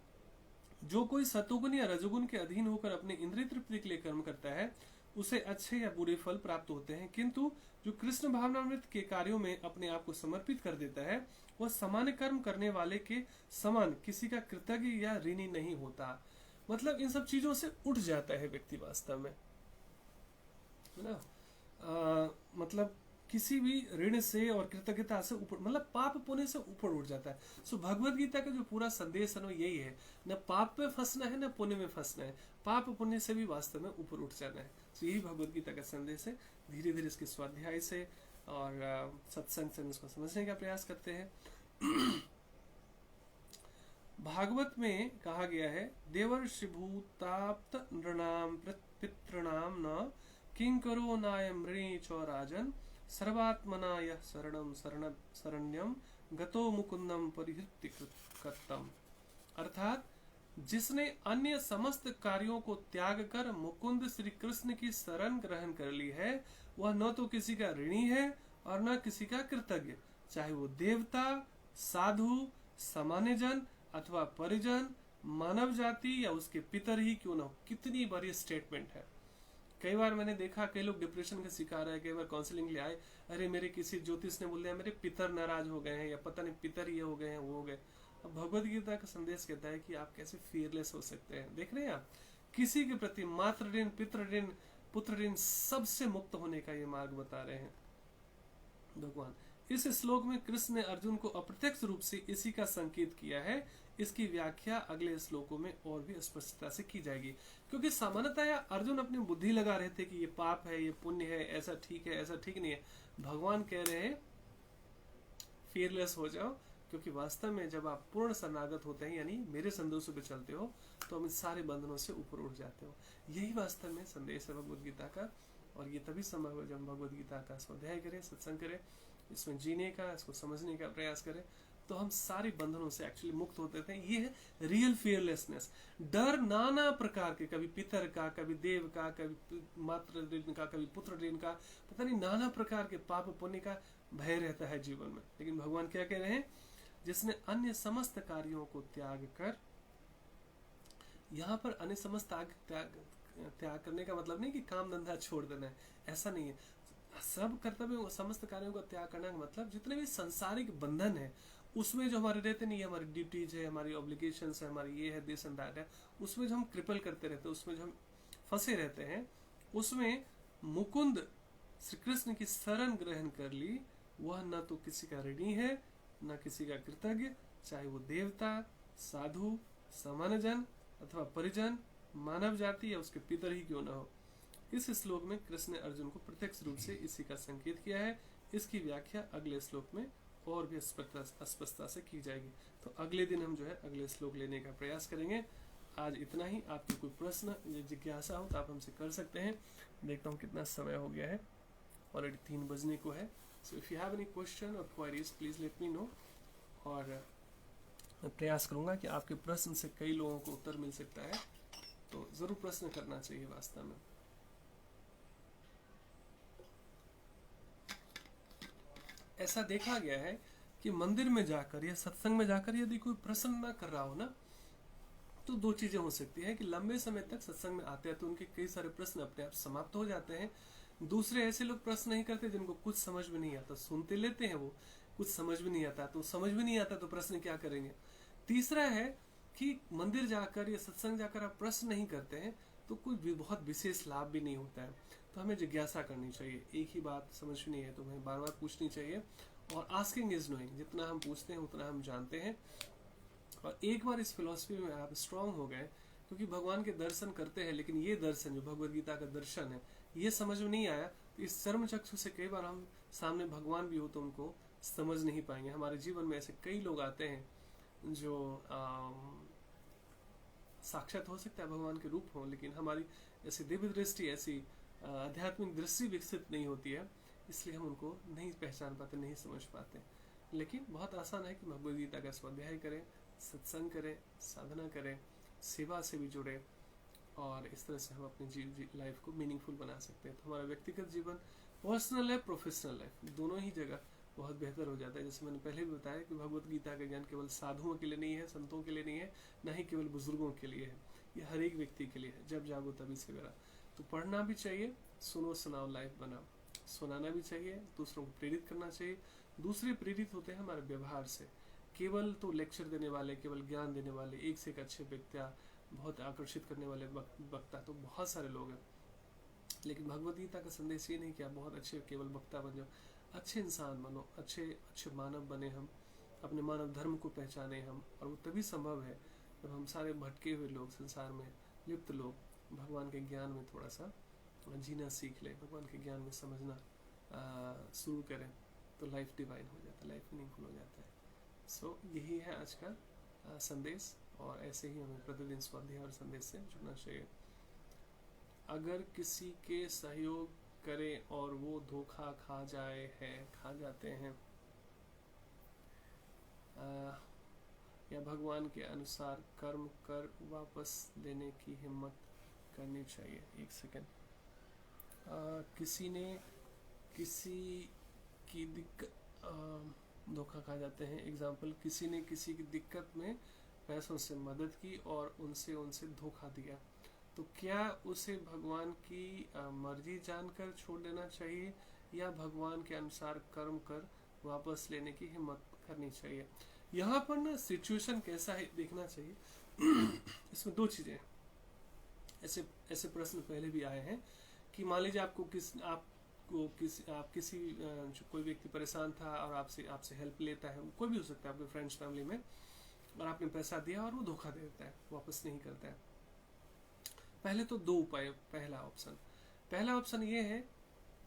जो कोई सतोगुण या रजोगुण के अधीन होकर अपने इंद्रिय तृप्ति के लिए कर्म करता है उसे अच्छे या बुरे फल प्राप्त होते हैं, किंतु जो कृष्ण भावनामृत के कार्यों में अपने आप को समर्पित कर देता है वह सामान्य कर्म करने वाले के समान किसी का कृतज्ञ या ऋणी नहीं होता। मतलब इन सब चीजों से उठ जाता है व्यक्ति वास्तव में, है ना। मतलब किसी भी ऋण से और कृतज्ञता से ऊपर, मतलब पाप पुण्य से ऊपर उठ जाता है। सो भगवद गीता का जो पूरा संदेश है ना यही है, न पाप में फंसना है न पुण्य में फंसना है, पाप पुण्य से भी वास्तव में ऊपर उठ जाना है। सो यही भगवद गीता का संदेश है। धीरे धीरे इसके स्वाध्याय से और सत्संग से इसको समझने का प्रयास करते हैं। भागवत में कहा गया है, देवर्षि भूताप्त नृणाम पितृणाम न किंकरो नायम ऋणी च राजन सर्वात्मना यह शरण्यम गतो मुकुंदम परिहृत्य कृतम। अर्थात जिसने अन्य समस्त कार्यों को त्याग कर मुकुंद श्री कृष्ण की शरण ग्रहण कर ली है वह न तो किसी का ऋणी है और न किसी का कृतज्ञ, चाहे वो देवता, साधु, सामान्य जन अथवा परिजन, मानव जाति या उसके पितर ही क्यों न हो। कितनी बड़ी स्टेटमेंट है। कई बार मैंने देखा कई लोग डिप्रेशन का शिकार है, कई बार काउंसलिंग ले आए, अरे मेरे किसी ज्योतिष ने बोल दिया मेरे पितर नाराज हो गए हैं या पता नहीं पितर ये हो गए हैं वो हो गए। अब भगवद गीता का संदेश कहता है कि आप कैसे फियरलेस हो सकते हैं। देख रहे हैं आप, किसी के प्रति मातृ ऋण, पितृ ऋण, पुत्र ऋण सबसे मुक्त होने का ये मार्ग बता रहे हैं भगवान। इस श्लोक में कृष्ण ने अर्जुन को अप्रत्यक्ष रूप से इसी का संकेत किया है। इसकी व्याख्या अगले श्लोकों में और भी स्पष्टता से की जाएगी, क्योंकि सामान्यतया अर्जुन अपनी बुद्धि लगा रहे थे कि ये पाप है, ये पुण्य है, ऐसा ठीक है, ऐसा ठीक नहीं है। भगवान कह रहे हैं फियरलेस हो जाओ, क्योंकि वास्तव में जब आप पूर्ण शरणागत होते हैं यानी मेरे संदेशों पे चलते हो तो हम इन सारे बंधनों से ऊपर उठ जाते हो। यही वास्तव में संदेश है भगवद गीता का। और ये तभी संभव है जब हम भगवद गीता का स्वाध्याय करें, सत्संग करें, इसमें जीने का, इसको समझने का प्रयास करें, तो हम सारे बंधनों से एक्चुअली मुक्त होते थे। ये है रियल फियरलेसनेस। डर नाना प्रकार के, कभी पितर का, कभी देव का, कभी मातृ ऋण का, कभी पुत्र ऋण का, पता नहीं नाना प्रकार के पाप पुण्य का भय रहता है जीवन में। लेकिन भगवान क्या कह रहे हैं, जिसने अन्य समस्त कार्यों को त्याग कर, यहाँ पर अन्य समस्त त्याग करने का मतलब नहीं कि काम धंधा छोड़ देना है, ऐसा नहीं है। सब कर्तव्य समस्त कार्यों का त्याग करने का मतलब जितने भी सांसारिक बंधन है उसमें जो हमारे रहते नहीं, हमारी ड्यूटीज है, हमारी ऑब्लिगेशंस है, हमारी ये है, दिस एंड दैट है, उसमें जो हम क्रिपल करते रहते हैं, उसमें जो हम फंसे रहते हैं, उसमें मुकुंद श्री कृष्ण की शरण ग्रहण कर ली, वह न तो किसी का ऋणी है न किसी का कृतज्ञ, चाहे वो देवता, साधु, सामान्य जन अथवा परिजन, मानव जाति या उसके पितर ही क्यों न हो। इस श्लोक में कृष्ण ने अर्जुन को प्रत्यक्ष रूप से इसी का संकेत किया है। इसकी व्याख्या अगले श्लोक में और भी स्पष्टता से की जाएगी। तो अगले दिन हम जो है अगले श्लोक लेने का प्रयास करेंगे। आज इतना ही। आपकी कोई प्रश्न या जिज्ञासा हो तो आप हमसे कर सकते हैं। देखता हूँ कितना समय हो गया है, ऑलरेडी 3 बजने को है। So if you have any question और queries please let me know. और मैं प्रयास करूंगा कि आपके प्रश्न से कई लोगों को उत्तर मिल सकता है, तो जरूर प्रश्न करना चाहिए वास्तव में। ऐसा देखा गया है कि मंदिर में जाकर या सत्संग में जाकर यदि कोई प्रश्न ना कर रहा हो ना, तो दो चीजें हो सकती है कि लंबे समय तक सत्संग में आते हैं तो उनके कई सारे प्रश्न अपने आप समाप्त हो जाते हैं। दूसरे ऐसे लोग प्रश्न नहीं करते जिनको कुछ समझ में नहीं आता, सुनते लेते हैं वो, कुछ समझ में नहीं आता, तो समझ में नहीं आता तो प्रश्न क्या करेंगे। तीसरा है कि मंदिर जाकर या सत्संग जाकर आप प्रश्न नहीं करते हैं तो कोई भी बहुत विशेष लाभ भी नहीं होता है। तो हमें जिज्ञासा करनी चाहिए, एक ही बात समझ में नहीं है तो हमें बार बार पूछनी चाहिए। और आस्किंग इज नोइंग, जितना हम पूछते हैं उतना हम जानते हैं। और एक बार इस फिलॉसफी में आप स्ट्रांग हो गए, क्योंकि भगवान के दर्शन करते हैं लेकिन ये दर्शन जो भगवद गीता का दर्शन है ये समझ में नहीं आया तो इस चर्म चक्षु से कई बार हम सामने भगवान भी हो तो उनको समझ नहीं पाएंगे। हमारे जीवन में ऐसे कई लोग आते हैं जो साक्षात हो सकता है भगवान के रूप हो, लेकिन हमारी ऐसी दिव्य दृष्टि, ऐसी आध्यात्मिक दृष्टि विकसित नहीं होती है, इसलिए हम उनको नहीं पहचान पाते, नहीं समझ पाते। लेकिन बहुत आसान है कि भगवद गीता का स्वाध्याय करें, सत्संग करें, साधना करें, सेवा से भी जुड़े, और इस तरह से हम अपनी लाइफ को मीनिंगफुल बना सकते हैं। तो हमारा व्यक्तिगत जीवन, पर्सनल लाइफ, प्रोफेशनल लाइफ, दोनों ही जगह बहुत बेहतर हो जाता है। जैसे मैंने पहले भी बताया कि भगवत गीता का ज्ञान केवल साधुओं के लिए नहीं है, संतों के लिए नहीं है, न ही केवल बुजुर्गों के लिए है, ये हर एक व्यक्ति के लिए है। जब जागो तभी सवेरा। तो पढ़ना भी चाहिए, सुनो सुनाओ लाइफ बनाओ, सुनाना भी चाहिए, दूसरों को प्रेरित करना चाहिए। दूसरे प्रेरित होते हैं हमारे व्यवहार से। केवल तो लेक्चर देने वाले, केवल ज्ञान देने वाले, एक से एक अच्छे व्यक्तिया, बहुत आकर्षित करने वाले वक्ता तो बहुत सारे लोग हैं, लेकिन भगवद गीता का संदेश ये नहीं कि आप बहुत अच्छे केवल वक्ता बन जाओ, अच्छे इंसान बनो, अच्छे मानव बने, हम अपने मानव धर्म को पहचाने हम। और वो तभी संभव है जब हम सारे भटके हुए लोग, संसार में लिप्त लोग भगवान के ज्ञान में थोड़ा सा जीना सीख ले, भगवान के ज्ञान में समझना शुरू करें, तो लाइफ डिवाइन हो जाता है, लाइफ मीनिंगफुल हो जाता है। सो यही है आज का संदेश, और ऐसे ही हमें प्रतिदिन स्वाध्याय और संदेश से जुड़ना चाहिए। अगर किसी के सहयोग करें और वो धोखा खा जाते हैं, या भगवान के अनुसार कर्म कर वापस लेने की हिम्मत करनी चाहिए। एक सेकेंड, किसी ने किसी की दिक्कत, धोखा खा जाते हैं, एग्जाम्पल, किसी ने किसी की दिक्कत में पैसों से मदद की और उनसे धोखा दिया, तो क्या उसे भगवान की मर्जी जानकर छोड़ देना चाहिए या भगवान के अनुसार कर्म कर वापस लेने की हिम्मत करनी चाहिए। यहाँ पर ना सिचुएशन कैसा है देखना चाहिए। इसमें दो चीजें, ऐसे प्रश्न पहले भी आए हैं कि मान लीजिए कोई व्यक्ति परेशान था और आपसे हेल्प लेता है, कोई भी हो सकता है आपके फ्रेंड्स फैमिली में, और आपने पैसा दिया और वो धोखा दे देता है, वापस नहीं करता है। पहले तो दो उपाय। पहला ऑप्शन ये है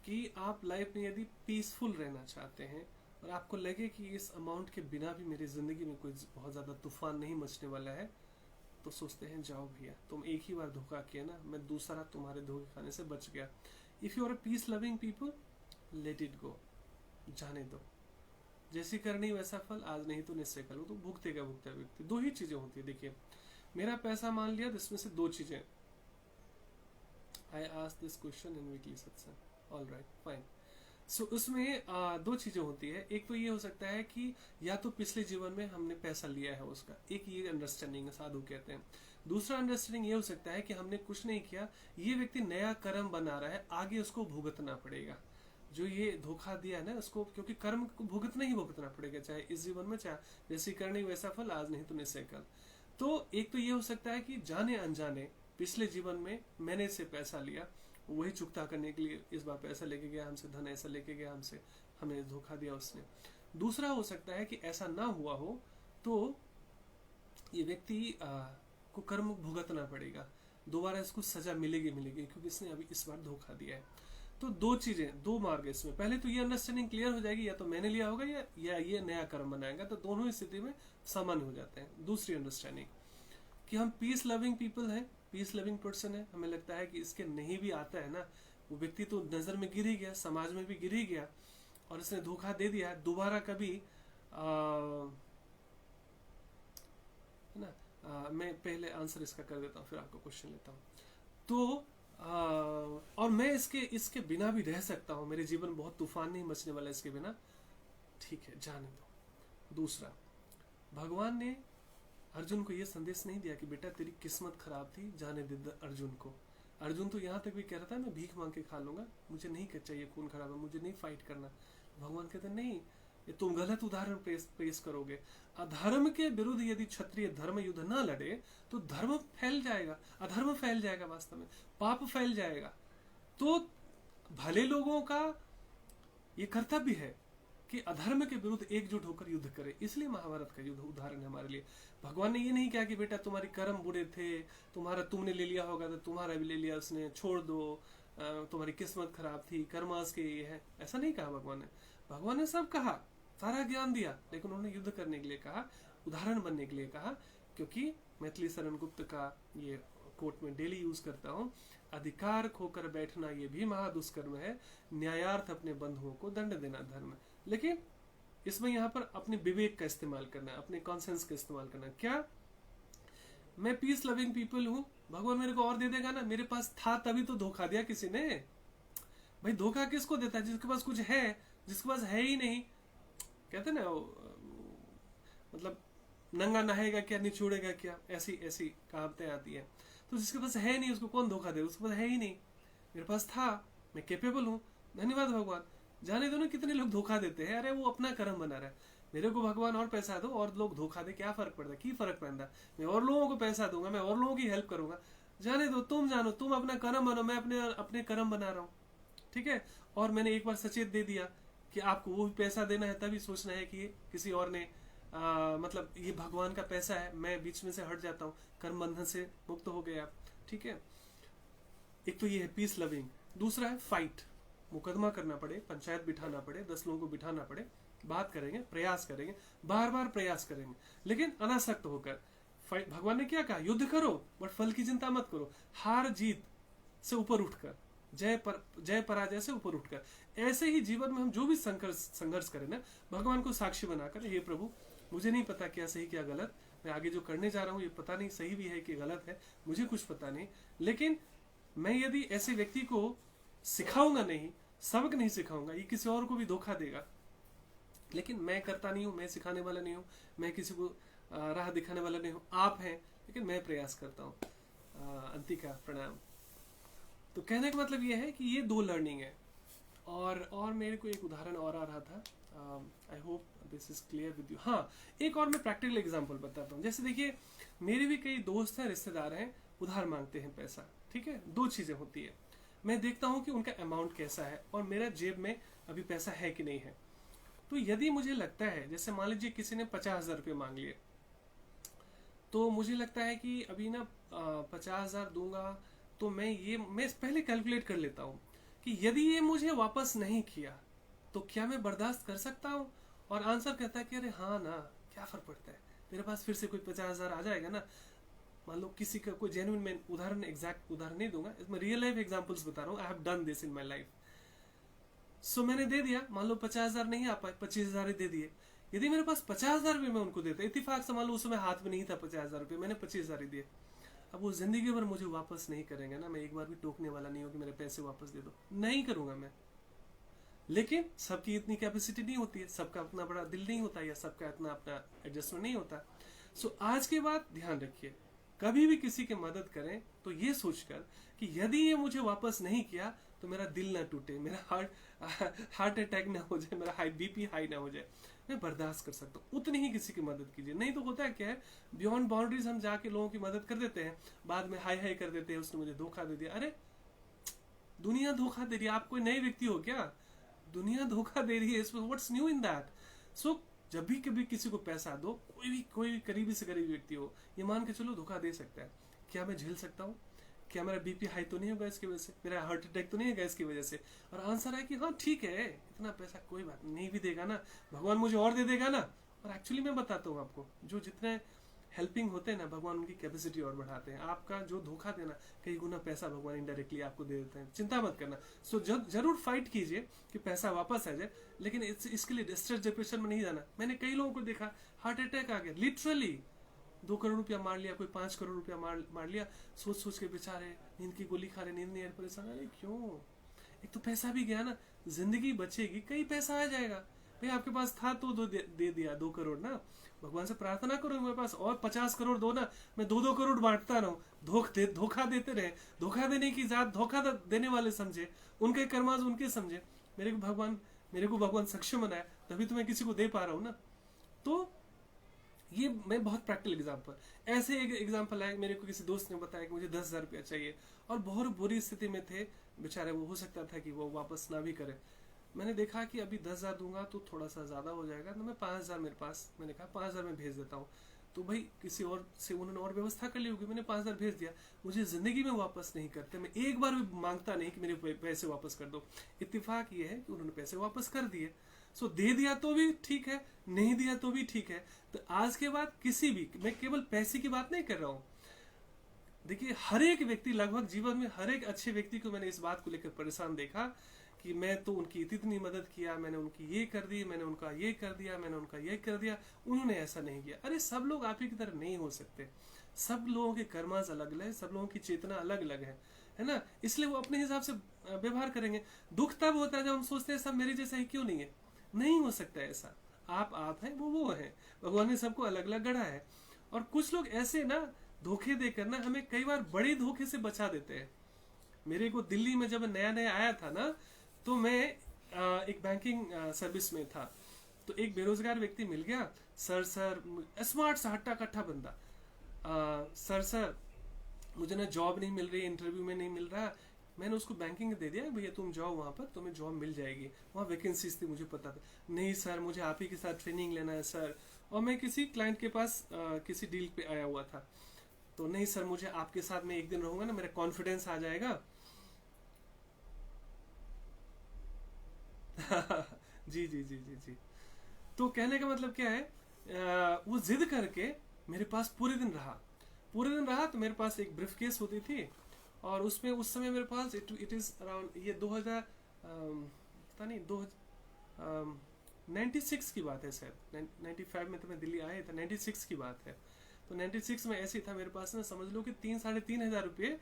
कि आप लाइफ में यदि पीसफुल रहना चाहते हैं और आपको लगे कि इस अमाउंट के बिना भी मेरी जिंदगी में कोई बहुत ज्यादा तूफान नहीं मचने वाला है, तो सोचते हैं जाओ भैया, तुम एक ही बार धोखा किया ना, मैं दूसरा तुम्हारे धोखे खाने से बच गया। If you are a peace loving people, let it go, जाने दो, जैसी करनी वैसा फल, आज नहीं तो निश्चय करो। तो भुगतेगा व्यक्ति। दो ही चीजें होती है। देखिए, मेरा पैसा मान लिया तो इसमें से दो चीजें, I ask this question in weekly सत्संग, ऑल राइट फाइन। सो उसमें दो चीजें होती है। एक तो ये हो सकता है कि या तो पिछले जीवन में हमने पैसा लिया है उसका, एक ये अंडरस्टैंडिंग साधु कहते हैं। दूसरा अंडरस्टैंडिंग ये हो सकता है कि हमने कुछ नहीं किया, ये व्यक्ति नया कर्म बना रहा है, आगे उसको भुगतना पड़ेगा। जो ये धोखा दिया है ना उसको, क्योंकि कर्म को भुगतना ही भुगतना पड़ेगा, चाहे इस जीवन में, चाहे जैसी करनी वैसा फल, आज नहीं तो निश्चय कल। तो एक तो ये हो सकता है कि जाने अनजाने पिछले जीवन में मैंने इससे पैसा लिया, वही चुकता करने के लिए इस बार पैसा लेके गया हमसे, धन ऐसा लेके गया हमसे, हमें धोखा दिया उसने। दूसरा हो सकता है कि ऐसा ना हुआ हो तो ये व्यक्ति को कर्म भुगतना पड़ेगा, दोबारा इसको सजा मिलेगी क्योंकि इसने अभी इस बार धोखा दिया है। तो दो चीजें, दो मार्ग इसमें। पहले तो ये अंडरस्टैंडिंग क्लियर हो जाएगी, या तो मैंने लिया होगा या ये नया कर्म बनाएगा, तो दोनों ही स्थिति में सामान्य हो जाते हैं। दूसरी अंडरस्टैंडिंग कि हम पीस लविंग पीपल हैं, पीस लविंग पर्सन है, हमें लगता है कि इसके नहीं भी आता है ना, वो व्यक्ति तो नजर में गिर ही गया, समाज में भी गिर ही गया, और इसने धोखा दे दिया, दोबारा कभी है ना। मैं पहले आंसर इसका कर देता हूँ, फिर आपको क्वेश्चन लेता हूँ। तो और मैं इसके बिना भी रह सकता हूँ, मेरे जीवन में बहुत तूफान नहीं मचने वाला इसके बिना, ठीक है, जाने दो। दूसरा, भगवान ने अर्जुन को ये संदेश नहीं दिया कि बेटा तेरी किस्मत खराब थी, जाने दे अर्जुन को। अर्जुन तो यहाँ तक भी कह रहा था मैं भीख मांग के खा लूंगा, मुझे नहीं चाहिए खून खराबा, मुझे नहीं फाइट करना। भगवान कहते नहीं, ये तुम गलत उदाहरण पेश करोगे। अधर्म के विरुद्ध यदि क्षत्रिय धर्म युद्ध ना लड़े तो धर्म फैल जाएगा, अधर्म फैल जाएगा, वास्तव में पाप फैल जाएगा। तो भले लोगों का ये कर्तव्य है कि अधर्म के विरुद्ध एकजुट होकर युद्ध करे। इसलिए महाभारत का युद्ध उदाहरण है हमारे लिए। भगवान ने ये नहीं कहा कि बेटा तुम्हारी कर्म बुरे थे, तुमने ले लिया होगा तो तुम्हारा भी ले लिया उसने, छोड़ दो, तुम्हारी किस्मत खराब थी, कर्मास के ये है, ऐसा नहीं कहा भगवान ने। भगवान ने सब कहा, सारा ज्ञान दिया, लेकिन उन्होंने युद्ध करने के लिए कहा, उदाहरण बनने के लिए कहा। क्योंकि मैथिली शरण गुप्त का ये कोर्ट में डेली यूज करता हूँ, अधिकार खोकर बैठना ये भी महादुष्कर्म है, न्यायार्थ अपने बंधुओं को दंड देना धर्म है। लेकिन इसमें यहाँ पर अपने विवेक का इस्तेमाल करना है, अपने कॉन्सेंस का इस्तेमाल करना है। क्या मैं पीस लविंग पीपल हूँ, भगवान मेरे को और दे देगा ना, मेरे पास था तभी तो धोखा दिया किसी ने। भाई धोखा किसको देता है? जिसके पास कुछ है, जिसके पास है ही नहीं। कहते ना मतलब नंगा नहाएगा क्या, निचोड़ेगा क्या, ऐसी ऐसी कहावतें आती है। तो जिसके पास है नहीं उसको कौन धोखा दे? उसके पास है ही नहीं, मेरे पास था, मैं कैपेबल हूँ, धन्यवाद भगवान। जाने दो ना कितने लोग धोखा देते हैं, अरे वो अपना कर्म बना रहा है, मेरे को भगवान और पैसा दो और लोग धोखा दे, क्या फर्क पड़ता है? की फर्क पड़ता, मैं और लोगों को पैसा दूंगा, मैं और लोगों की हेल्प करूंगा, जाने दो, तुम जानो, तुम अपना कर्म बनो, मैं अपने कर्म बना रहा हूँ, ठीक है। और मैंने एक बार सचेत दे दिया कि आपको वो भी पैसा देना है, तभी सोचना है कि किसी और ने मतलब ये भगवान का पैसा है, मैं बीच में से हट जाता हूँ, कर्म बंधन से मुक्त हो गए आप, ठीक है। एक तो ये है पीस लविंग, दूसरा है फाइट, मुकदमा करना पड़े, पंचायत बिठाना पड़े, 10 लोगों को बिठाना पड़े, बात करेंगे, प्रयास करेंगे, बार बार प्रयास करेंगे, लेकिन अनासक्त होकर। भगवान ने क्या कहा? युद्ध करो बट फल की चिंता मत करो, हार जीत से ऊपर उठकर, जय पराजय से ऊपर उठकर। ऐसे ही जीवन में हम जो भी संघर्ष करें ना, भगवान को साक्षी बनाकर, हे प्रभु मुझे नहीं पता क्या सही क्या गलत, मैं आगे जो करने जा रहा हूँ ये पता नहीं सही भी है कि गलत है, मुझे कुछ पता नहीं, लेकिन मैं यदि ऐसे व्यक्ति को सिखाऊंगा नहीं, सबक नहीं सिखाऊंगा, ये किसी और को भी धोखा देगा। लेकिन मैं करता नहीं हूँ, मैं सिखाने वाला नहीं हूँ, मैं किसी को राह दिखाने वाला नहीं हूँ, आप हैं, लेकिन मैं प्रयास करता हूँ। अंतिका प्रणाम। तो कहने का मतलब ये है कि ये 2 लर्निंग है। और मेरे को एक उदाहरण और आ रहा था, I hope this is clear with you. हाँ, एक और मैं प्रैक्टिकल एग्जांपल बताता हूँ। जैसे देखिए, मेरे भी कई दोस्त हैं, रिश्तेदार हैं, उधार मांगते हैं पैसा, ठीक है। 2 चीजें होती है, मैं देखता हूँ कि उनका अमाउंट कैसा है और मेरा जेब में अभी पैसा है कि नहीं है। तो यदि मुझे लगता है, जैसे मान लीजिए किसी ने 50,000 रुपये मांग लिए, तो मुझे लगता है कि अभी ना 50,000 दूंगा, तो मैं पहले कैलकुलेट कर लेता हूँ कि यदि ये मुझे वापस नहीं किया तो क्या मैं बर्दाश्त कर सकता हूँ। और आंसर कहता है कि अरे हाँ ना, क्या फर्क पड़ता है, मेरे पास फिर से कोई 50,000 आ जाएगा ना। मान लो किसी का कोई जेन्युइन, मैं उदाहरण एग्जैक्ट उदाहरण नहीं दूंगा, इसमें रियल लाइफ एग्जांपल्स बता रहा हूँ, I have done this in my life. So मैंने दे दिया, मान लो 50,000 नहीं आ पाए, 25,000 दे दिए। यदि मेरे पास 50,000 रुपये मैं उनको देता, इत्तेफाक से मान लो उस समय हाथ में नहीं था 50,000 रुपये, मैंने 25,000 ही दिए, अब वो जिंदगी भर मुझे वापस नहीं करेंगे ना, मैं एक बार भी टोकने वाला नहीं हूँ कि मेरे पैसे वापस दे दो, नहीं करूंगा मैं। लेकिन सबकी इतनी कैपेसिटी नहीं होती है, सबका अपना बड़ा दिल नहीं होता, या सबका इतना अपना एडजस्टमेंट नहीं होता। सो आज के बाद ध्यान रखिए, कभी भी किसी की मदद करें तो ये सोचकर कि यदि ये मुझे वापस नहीं किया तो मेरा दिल ना टूटे, मेरा हार्ट अटैक ना हो जाए, मेरा बीपी हाई ना हो जाए, मैं बर्दाश्त कर सकता हूँ, उतनी ही किसी की मदद कीजिए। नहीं तो होता है क्या है, बियॉन्ड बाउंड्रीज हम जाके लोगों की मदद कर देते हैं, बाद में हाई हाई कर देते हैं, उसने मुझे धोखा दे दिया। अरे दुनिया धोखा दे रही है, आप कोई नए व्यक्ति हो क्या? दुनिया धोखा दे रही है, इसमें व्हाट्स न्यू इन दैट। सो जब भी कभी किसी को पैसा दो, कोई भी करीबी से करीबी व्यक्ति हो, ये मान के चलो धोखा दे सकता है, क्या मैं झेल सकता हूँ? क्या मेरा बीपी हाई तो नहीं होगा इसकी वजह से, मेरा हार्ट अटैक तो नहीं होगा इसकी वजह से? और आंसर है कि हाँ ठीक है, इतना पैसा कोई बात नहीं भी देगा ना, भगवान मुझे और दे देगा ना। और एक्चुअली मैं बताता हूँ आपको, जो जितने हेल्पिंग होते हैं ना, भगवान उनकी कैपेसिटी और बढ़ाते हैं। आपका जो धोखा देना, कई गुना पैसा भगवान इनडायरेक्टली आपको दे देते हैं, चिंता मत करना। सो जरूर फाइट कीजिए कि पैसा वापस आ जाए, लेकिन इसके लिए स्ट्रेस डिप्रेशन में नहीं जाना। मैंने कई लोगों को देखा, हार्ट अटैक आ गया, लिटरली 2 करोड़ रुपया मार लिया, कोई 5 करोड़ रुपया मार लिया, सोच सोच के बेचारे नींद की गोली खा रहे, नींद नहीं आ रही, परेशान। अरे क्यों? एक तो पैसा भी गया ना, जिंदगी बचेगी, कई पैसा आ जाएगा, भाई आपके पास था तो दे दिया 2 करोड़ ना, भगवान से प्रार्थना करो मेरे पास और 50 करोड़ दो ना, मैं 2-2 करोड़ बांटता रहूं। धोखा देते रहे, धोखा देने की जात धोखा देने वाले समझे, उनके कर्माज उनके समझे, मेरे को भगवान सक्षम बनाया, तभी तो मैं किसी को दे पा रहा हूं ना। तो ये मैं बहुत प्रैक्टिकल एग्जांपल, ऐसे एक एग्जांपल है, मेरे को किसी दोस्त ने बताया कि मुझे 10,000 रुपया चाहिए और बहुत बुरी स्थिति में थे बेचारे, वो हो सकता था कि वो वापस ना भी करे। मैंने देखा कि अभी 10,000 दूंगा तो थोड़ा सा ज्यादा हो जाएगा, तो मैं 5,000 मेरे पास, मैंने कहा 5,000 में भेज देता हूँ। तो भाई किसी और से उन्होंने और व्यवस्था कर ली होगी, मैंने 5,000 भेज दिया। मुझे जिंदगी में वापस नहीं करते, मैं एक बार भी मांगता नहीं कि मेरे पैसे वापस कर दो। इत्तेफाक ये है कि उन्होंने पैसे वापस कर दिए। सो दे दिया तो भी ठीक है, नहीं दिया तो भी ठीक है। तो आज के बाद किसी भी, मैं केवल पैसे की बात नहीं कर रहा हूँ, देखिए हर एक व्यक्ति, लगभग जीवन में हर एक अच्छे व्यक्ति को मैंने इस बात को लेकर परेशान देखा कि मैं तो उनकी इतनी मदद किया, मैंने उनकी ये कर दी, मैंने उनका ये कर दिया, मैंने उनका ये कर दिया, उन्होंने ऐसा नहीं किया। अरे सब लोग आप ही की तरह नहीं हो सकते, सब लोगों के कर्मास अलग अलग है, सब लोगों की चेतना अलग अलग है ना। इसलिए वो अपने हिसाब से व्यवहार करेंगे। दुख तब होता है जब हम सोचते हैं सब मेरे जैसा ही क्यों नहीं है। नहीं हो सकता ऐसा, आप हैं, वो है, भगवान ने सबको अलग अलग गढ़ा है। और कुछ लोग ऐसे ना धोखे देकर ना हमें कई बार बड़े धोखे से बचा देते हैं। मेरे को दिल्ली में जब नया नया आया था ना, तो मैं एक बैंकिंग सर्विस में था, तो एक बेरोजगार व्यक्ति मिल गया। सर स्मार्ट सा हट्टा कट्टा बंदा, सर मुझे ना जॉब नहीं मिल रही, इंटरव्यू में नहीं मिल रहा। मैंने उसको बैंकिंग दे दिया, भैया तुम जाओ वहां पर, तुम्हें जॉब मिल जाएगी, वहां वैकेंसीज थी, मुझे पता था। नहीं सर, मुझे आप ही के साथ ट्रेनिंग लेना है सर, और मैं किसी क्लाइंट के पास किसी डील पे आया हुआ था। तो नहीं सर, मुझे आपके साथ में एक दिन रहूंगा ना, मेरा कॉन्फिडेंस आ जाएगा। जी जी जी जी जी। तो कहने का मतलब क्या है, वो जिद करके मेरे पास पूरे दिन रहा। तो मेरे पास एक ब्रीफ केस होती थी, और उसमें उस समय मेरे पास इट इज अराउंड ये 2000 पता नहीं 96 की बात है शायद, 95 में तो मैं दिल्ली आया था, 96 की बात है। तो 96 में ऐसे था, मेरे पास ना समझ लो कि 3-3.5 हजार रुपये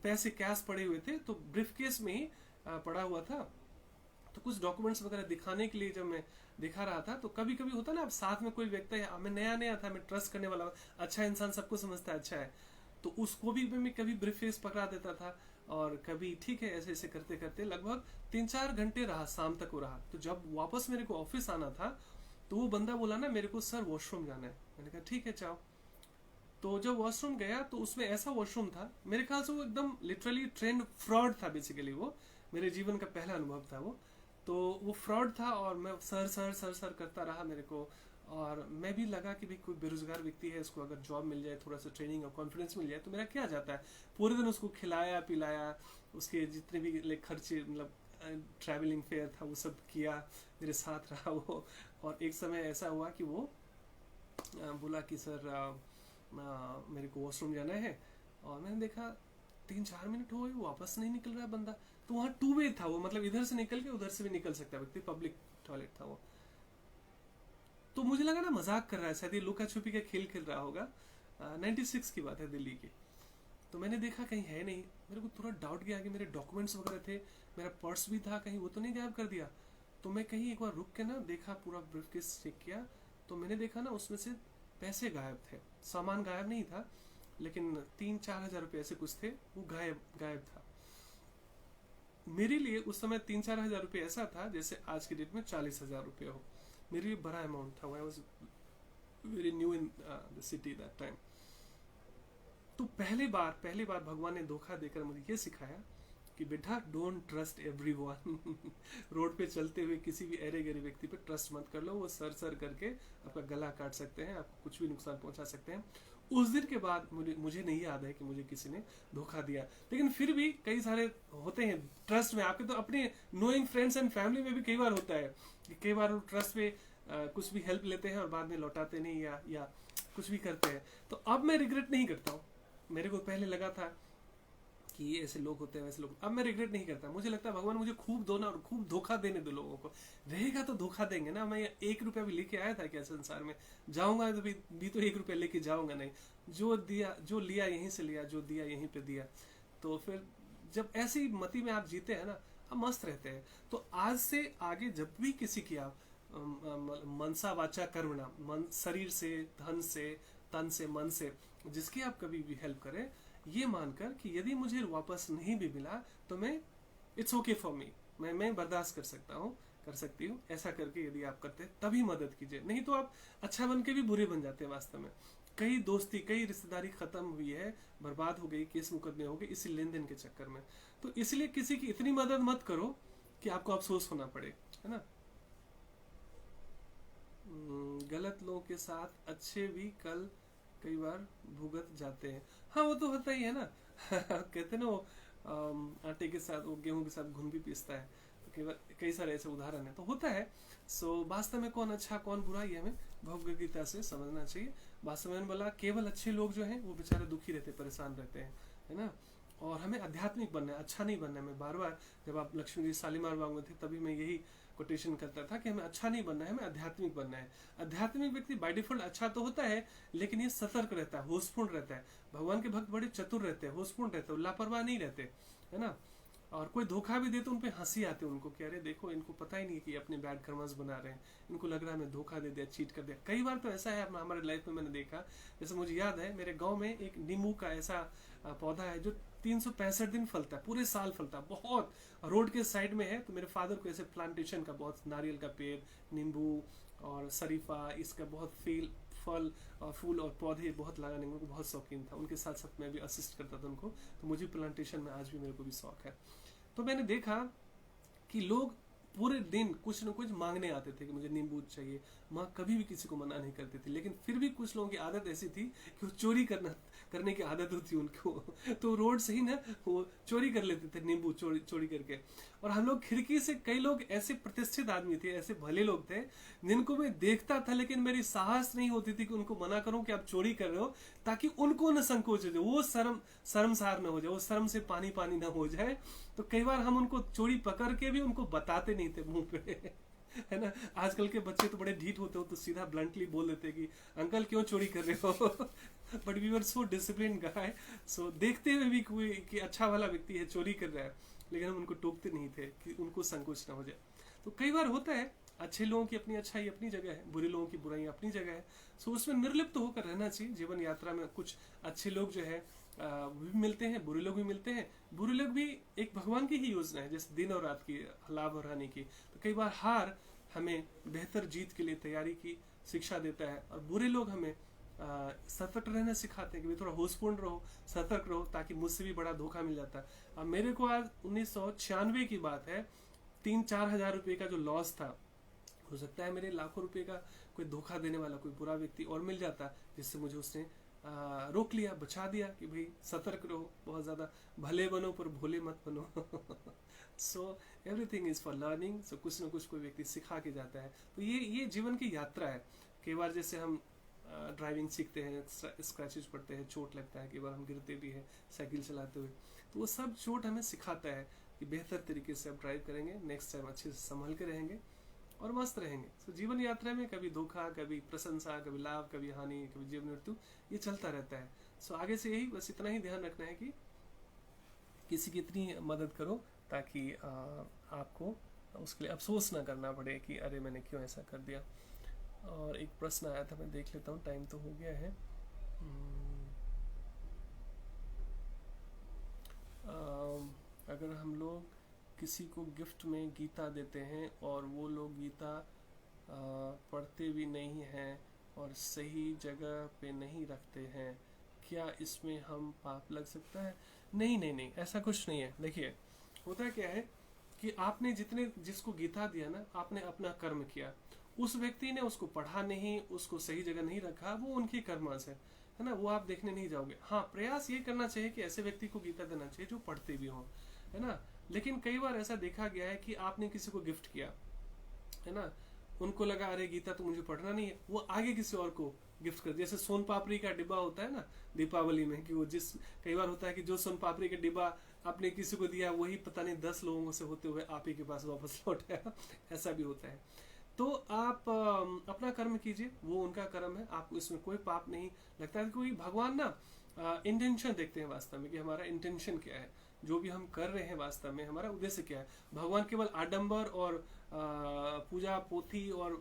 पैसे कैश पड़े हुए थे, तो ब्रीफ केस में ही पड़ा हुआ था। तो कुछ डॉक्यूमेंट्स वगैरह दिखाने के लिए जब मैं दिखा रहा था, तो कभी कभी होता ना, अब साथ में कोई व्यक्ति है, मैं नया नया था, मैं ट्रस्ट करने वाला, अच्छा इंसान सबको समझता है अच्छा है, तो उसको भी मैं कभी ब्रीफकेस पकड़ा देता था, और कभी ठीक है, ऐसे ऐसे करते करते लगभग 3-4 घंटे रहा, शाम तक वो रहा। तो जब वापस मेरे को ऑफिस आना था, तो वो बंदा बोला ना मेरे को, सर वॉशरूम जाना है। मैंने कहा ठीक है जाओ। तो जब वॉशरूम गया, तो उसमें ऐसा वॉशरूम था, मेरे ख्याल से वो एकदम लिटरली ट्रेंड फ्रॉड था बेसिकली, वो मेरे जीवन का पहला अनुभव था वो। तो वो फ्रॉड था, और मैं सर करता रहा मेरे को। और मैं भी लगा कि भाई कोई बेरोजगार व्यक्ति है, इसको अगर जॉब मिल जाए, थोड़ा सा ट्रेनिंग और कॉन्फिडेंस मिल जाए, तो मेरा क्या जाता है। पूरे दिन उसको खिलाया पिलाया, उसके जितने भी खर्चे, मतलब ट्रैवलिंग फेयर था, वो सब किया, मेरे साथ रहा वो। और एक समय ऐसा हुआ कि वो बोला कि सर मेरे को वॉशरूम जाना है, और मैंने देखा 3-4 मिनट हो गए, वापस नहीं निकल रहा बंदा। तो वहाँ 2 वे था वो, मतलब इधर से निकल के उधर से भी निकल सकता है व्यक्ति, पब्लिक टॉयलेट था वो। तो मुझे लगा ना मजाक कर रहा है, शायद ये लुका छुपी का खेल खेल रहा होगा। 96 की बात है, दिल्ली की। तो मैंने देखा कहीं है नहीं, मेरे को थोड़ा डाउट गया कि मेरे डॉक्यूमेंट्स वगैरह थे, मेरा पर्स भी था, कहीं वो तो नहीं गायब कर दिया। तो मैं कहीं एक बार रुक के ना देखा, पूरा ब्रीफकेस चेक किया, तो मैंने देखा ना उसमें से पैसे गायब थे, सामान गायब नहीं था, लेकिन 3-4 हजार रुपये ऐसे कुछ थे, वो गायब था। मेरे लिए उस समय 3-4 हजार रुपये ऐसा था जैसे आज की डेट में 40,000 रुपये हो। मेरे लिए बड़ा अमाउंट था, I was very new in the city that time. तो पहली बार भगवान ने धोखा देकर मुझे ये सिखाया कि बेटा डोंट ट्रस्ट एवरीवन। रोड पे चलते हुए किसी भी अरे गरे व्यक्ति पे ट्रस्ट मत कर लो, वो सर करके आपका गला काट सकते हैं, आपको कुछ भी नुकसान पहुंचा सकते हैं। उस दिन के बाद मुझे नहीं याद है कि मुझे किसी ने धोखा दिया, लेकिन फिर भी कई सारे होते हैं ट्रस्ट में आपके, तो अपने नोइंग फ्रेंड्स एंड फैमिली में भी कई बार होता है कि कई बार ट्रस्ट पे कुछ भी हेल्प लेते हैं और बाद में लौटाते नहीं, या कुछ भी करते हैं। तो अब मैं रिग्रेट नहीं करता हूँ। मेरे को पहले लगा था कि ये ऐसे लोग होते हैं, वैसे लोग, अब मैं रिग्रेट नहीं करता। मुझे लगता है भगवान मुझे खूब दो ना, और खूब धोखा देने दो लोगों को, रहेगा तो धोखा देंगे ना। मैं 1 रुपया भी लेके आया था क्या संसार में, जाऊंगा तो भी तो 1 रुपया लेके जाऊंगा नहीं। जो दिया, जो लिया यहीं से लिया, जो दिया यहीं पे दिया। तो फिर जब ऐसी मति में आप जीते हैं ना, हम मस्त रहते हैं। तो आज से आगे जब भी किसी की आप मनसा वाचा कर्मणा, मन शरीर से, धन से, तन से, मन से, जिसकी आप कभी भी हेल्प करें, ये मानकर कि यदि मुझे वापस नहीं भी मिला तो मैं, इट्स ओके फॉर मी, मैं बर्दाश्त कर सकता हूँ, कर सकती हूँ, ऐसा करके यदि आप करते हैं तभी मदद कीजिए। नहीं तो आप अच्छा बन के भी बुरे बन जाते हैं वास्तव में। कई दोस्ती, कई रिश्तेदारी खत्म हुई है, बर्बाद हो गई, केस मुकदमे हो गए इसी लेन देन के चक्कर में। तो इसलिए किसी की इतनी मदद मत करो कि आपको अफसोस होना पड़े, है ना। गलत लोगों के साथ अच्छे भी कल कई बार भुगत जाते हैं। हाँ वो तो होता ही है ना। कहते ना वो आटे के साथ, वो गेहूं के साथ घुन भी पीसता है। तो कई बार, कई सारे ऐसे उदाहरण है, तो होता है। सो वास्तव में कौन अच्छा कौन बुरा, ये हमें भगवद गीता से समझना चाहिए। वास्तव में बोला केवल अच्छे लोग जो हैं वो बेचारे दुखी रहते, परेशान रहते हैं, है ना। और हमें आध्यात्मिक बनना है, अच्छा नहीं बनना है। मैं बार बार, जब आप लक्ष्मी जी शालीमार बाग में थे तभी मैं यही कोटेशन करता था कि हमें अच्छा नहीं बनना है, हमें आध्यात्मिक बनना है। आध्यात्मिक व्यक्ति बाय डिफॉल्ट अच्छा तो होता है, लेकिन ये सतर्क रहता है, होशपूर्ण रहता है। भगवान के भक्त बड़े चतुर रहते हैं, होशपूर्ण रहते हैं, लापरवाह नहीं रहते, है ना। और कोई धोखा भी दे तो उनपे हंसी आती है उनको, कि अरे देखो इनको पता ही नहीं कि अपने बैड कर्मस बना रहे हैं, इनको लग रहा है मैं धोखा दे दिया, चीट कर दिया। कई बार तो ऐसा है हमारे लाइफ में, मैंने देखा, जैसे मुझे याद है मेरे गांव में एक नींबू का ऐसा पौधा है जो 365 दिन फलता है, पूरे साल फलता है, बहुत रोड के साइड में है। तो मेरे फादर को ऐसे प्लांटेशन का, बहुत नारियल का पेड़, नींबू और शरीफा, इसका बहुत फल और फूल और पौधे बहुत लगाने में बहुत शौकीन था। उनके साथ साथ मैं भी असिस्ट करता था उनको, तो मुझे प्लांटेशन में आज भी मेरे को भी शौक है। तो मैंने देखा कि लोग पूरे दिन कुछ न कुछ मांगने आते थे कि मुझे नींबू चाहिए। माँ कभी भी किसी को मना नहीं करती थी, लेकिन फिर भी कुछ लोगों की आदत ऐसी थी कि वो चोरी करने की आदत होती उनको। तो रोड से ही ना वो चोरी कर लेते थे नींबू, चोरी करके। और हम लोग खिड़की से, कई लोग ऐसे प्रतिष्ठित आदमी थे, ऐसे भले लोग थे जिनको मैं देखता था, लेकिन मेरी साहस नहीं होती थी कि उनको मना करूं कि आप चोरी कर रहे हो, ताकि उनको न संकोच हो जाए, वो शर्मसार न हो जाए, वो शर्म से पानी पानी ना हो जाए। तो कई बार हम उनको चोरी पकड़ के भी उनको बताते नहीं थे मुंह पे। है ना। आजकल के बच्चे तो बड़े ढीठ होते हो, तो सीधा ब्लंटली बोल देते कि अंकल क्यों चोरी कर रहे हो। But we were so discipline guy. So देखते हुए भी कोई कि अच्छा वाला व्यक्ति है, चोरी कर रहा है, लेकिन हम उनको टोकते नहीं थे कि उनको संकोच ना हो जाए। तो कई बार होता है, अच्छे लोगों की अपनी अच्छाई अपनी जगह है, बुरे लोगों की बुराई अपनी जगह है। सो उसमें निर्लिप्त होकर रहना चाहिए। जीवन यात्रा में कुछ अच्छे लोग जो है भी मिलते हैं, बुरे लोग भी मिलते हैं। बुरे लोग भी एक भगवान की ही योजना है, जैसे दिन और रात की, लाभ और हानि की। तो कई बार हार हमें बेहतर जीत के लिए तैयारी की शिक्षा देता है, और बुरे लोग हमें सतर्क रहना सिखाते हैं कि थोड़ा होशपूर्ण रहो, सतर्क रहो, ताकि मुझसे भी बड़ा धोखा मिल जाता है। अब मेरे को आज 1996 की बात है, 3-4 हजार रुपए का जो लॉस था, हो सकता है मेरे लाखों रुपए का कोई धोखा देने वाला कोई बुरा व्यक्ति और मिल जाता, जिससे मुझे उसने रोक लिया, बचा दिया कि भाई सतर्क रहो, बहुत ज्यादा भले बनो पर भोले मत बनो। So everything is for learning. So कुछ ना कुछ कोई व्यक्ति सिखा के जाता है। तो ये जीवन की यात्रा है। कई बार जैसे हम ड्राइविंग सीखते हैं, स्क्रैचेस पड़ते हैं, चोट लगता है, कई बार हम गिरते भी हैं साइकिल चलाते हुए। तो वो सब चोट हमें सिखाता है कि बेहतर तरीके से आप ड्राइव करेंगे, नेक्स्ट टाइम अच्छे से संभल के रहेंगे और मस्त रहेंगे। तो जीवन यात्रा में कभी धोखा, कभी प्रशंसा, कभी लाभ, कभी हानि, कभी जीवन मृत्यु, ये चलता रहता है। सो आगे से यही बस इतना ही ध्यान रखना है कि किसी की इतनी मदद करो ताकि आपको उसके लिए अफसोस ना करना पड़े कि अरे मैंने क्यों ऐसा कर दिया। और एक प्रश्न आया था, मैं देख लेता हूँ, टाइम तो हो गया है। अगर हम लोग किसी को गिफ्ट में गीता देते हैं और वो लोग गीता पढ़ते भी नहीं हैं और सही जगह पे नहीं रखते हैं, क्या इसमें हम पाप लग सकता है? नहीं नहीं नहीं, ऐसा कुछ नहीं है। देखिए होता क्या है कि आपने जिसको गीता दिया ना, आपने अपना कर्म किया। उस व्यक्ति ने उसको पढ़ा नहीं, उसको सही जगह नहीं रखा, वो उनकी कर्मस है ना, वो आप देखने नहीं जाओगे। हाँ, प्रयास ये करना चाहिए कि ऐसे व्यक्ति को गीता देना चाहिए जो पढ़ते भी हो, है ना। लेकिन कई बार ऐसा देखा गया है कि आपने किसी को गिफ्ट किया, है ना, उनको लगा अरे गीता तो मुझे पढ़ना नहीं है, वो आगे किसी और को गिफ्ट कर। जैसे सोन पापड़ी का डिब्बा होता है ना दीपावली में, कि वो कई बार होता है कि जो सोन पापड़ी का डिब्बा आपने किसी को दिया, वही पता नहीं 10 लोगों से होते हुए आप ही के पास वापस लौट आया। ऐसा भी होता है। तो आप अपना कर्म कीजिए, वो उनका कर्म है, आपको इसमें कोई पाप नहीं लगता है। कोई भगवान ना इंटेंशन देखते हैं वास्तव में, कि हमारा इंटेंशन क्या है। जो भी हम कर रहे हैं वास्तव में हमारा उद्देश्य क्या है। भगवान केवल आडंबर और पूजा पोथी और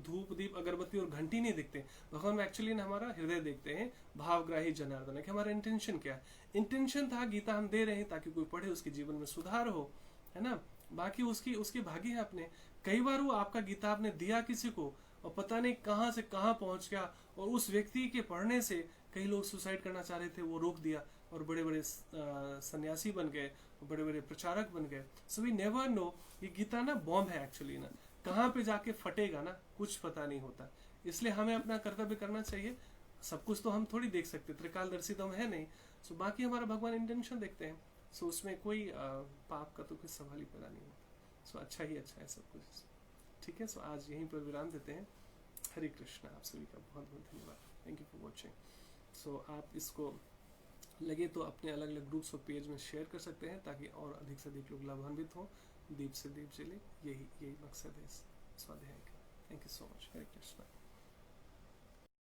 धूप दीप अगरबत्ती और घंटी नहीं देखते, भगवान एक्चुअली हमारा हृदय देखते हैं, भावग्राही जनार्दन है कि हमारा इंटेंशन क्या है। इंटेंशन था गीता हम दे रहे हैं ताकि कोई पढ़े उसके जीवन में सुधार हो, है ना। बाकी उसकी भागी है अपने। कई बार वो आपका गीता आपने दिया किसी को और पता नहीं कहाँ से कहाँ पहुंच गया, और उस व्यक्ति के पढ़ने से कई लोग सुसाइड करना चाह रहे थे, वो रोक दिया और बड़े बड़े सन्यासी बन गए, बड़े बड़े प्रचारक बन गए। सो वी नेवर नो, ये गीता ना बॉम्ब है एक्चुअली ना, कहाँ पे जाके फटेगा ना कुछ पता नहीं होता। इसलिए हमें अपना कर्तव्य करना चाहिए। सब कुछ तो हम थोड़ी देख सकते, त्रिकालदर्शी तो हम है नहीं। सो बाकी हमारा भगवान इंटेंशन देखते हैं। सो उसमें कोई पाप का तो कुछ सवाल ही पैदा नहीं होता। सो अच्छा ही अच्छा है सब कुछ। ठीक है, सो आज यहीं पर विराम देते हैं। हरे कृष्णा। आप सभी का बहुत बहुत धन्यवाद। Thank you for watching. So आप इसको लगे तो अपने अलग अलग ग्रुप्स और पेज में शेयर कर सकते हैं ताकि और अधिक से अधिक लोग लाभान्वित हों, दीप से दीप जले। यही मकसद है इस स्वाध्याय का। Thank you so much. Hare Krishna.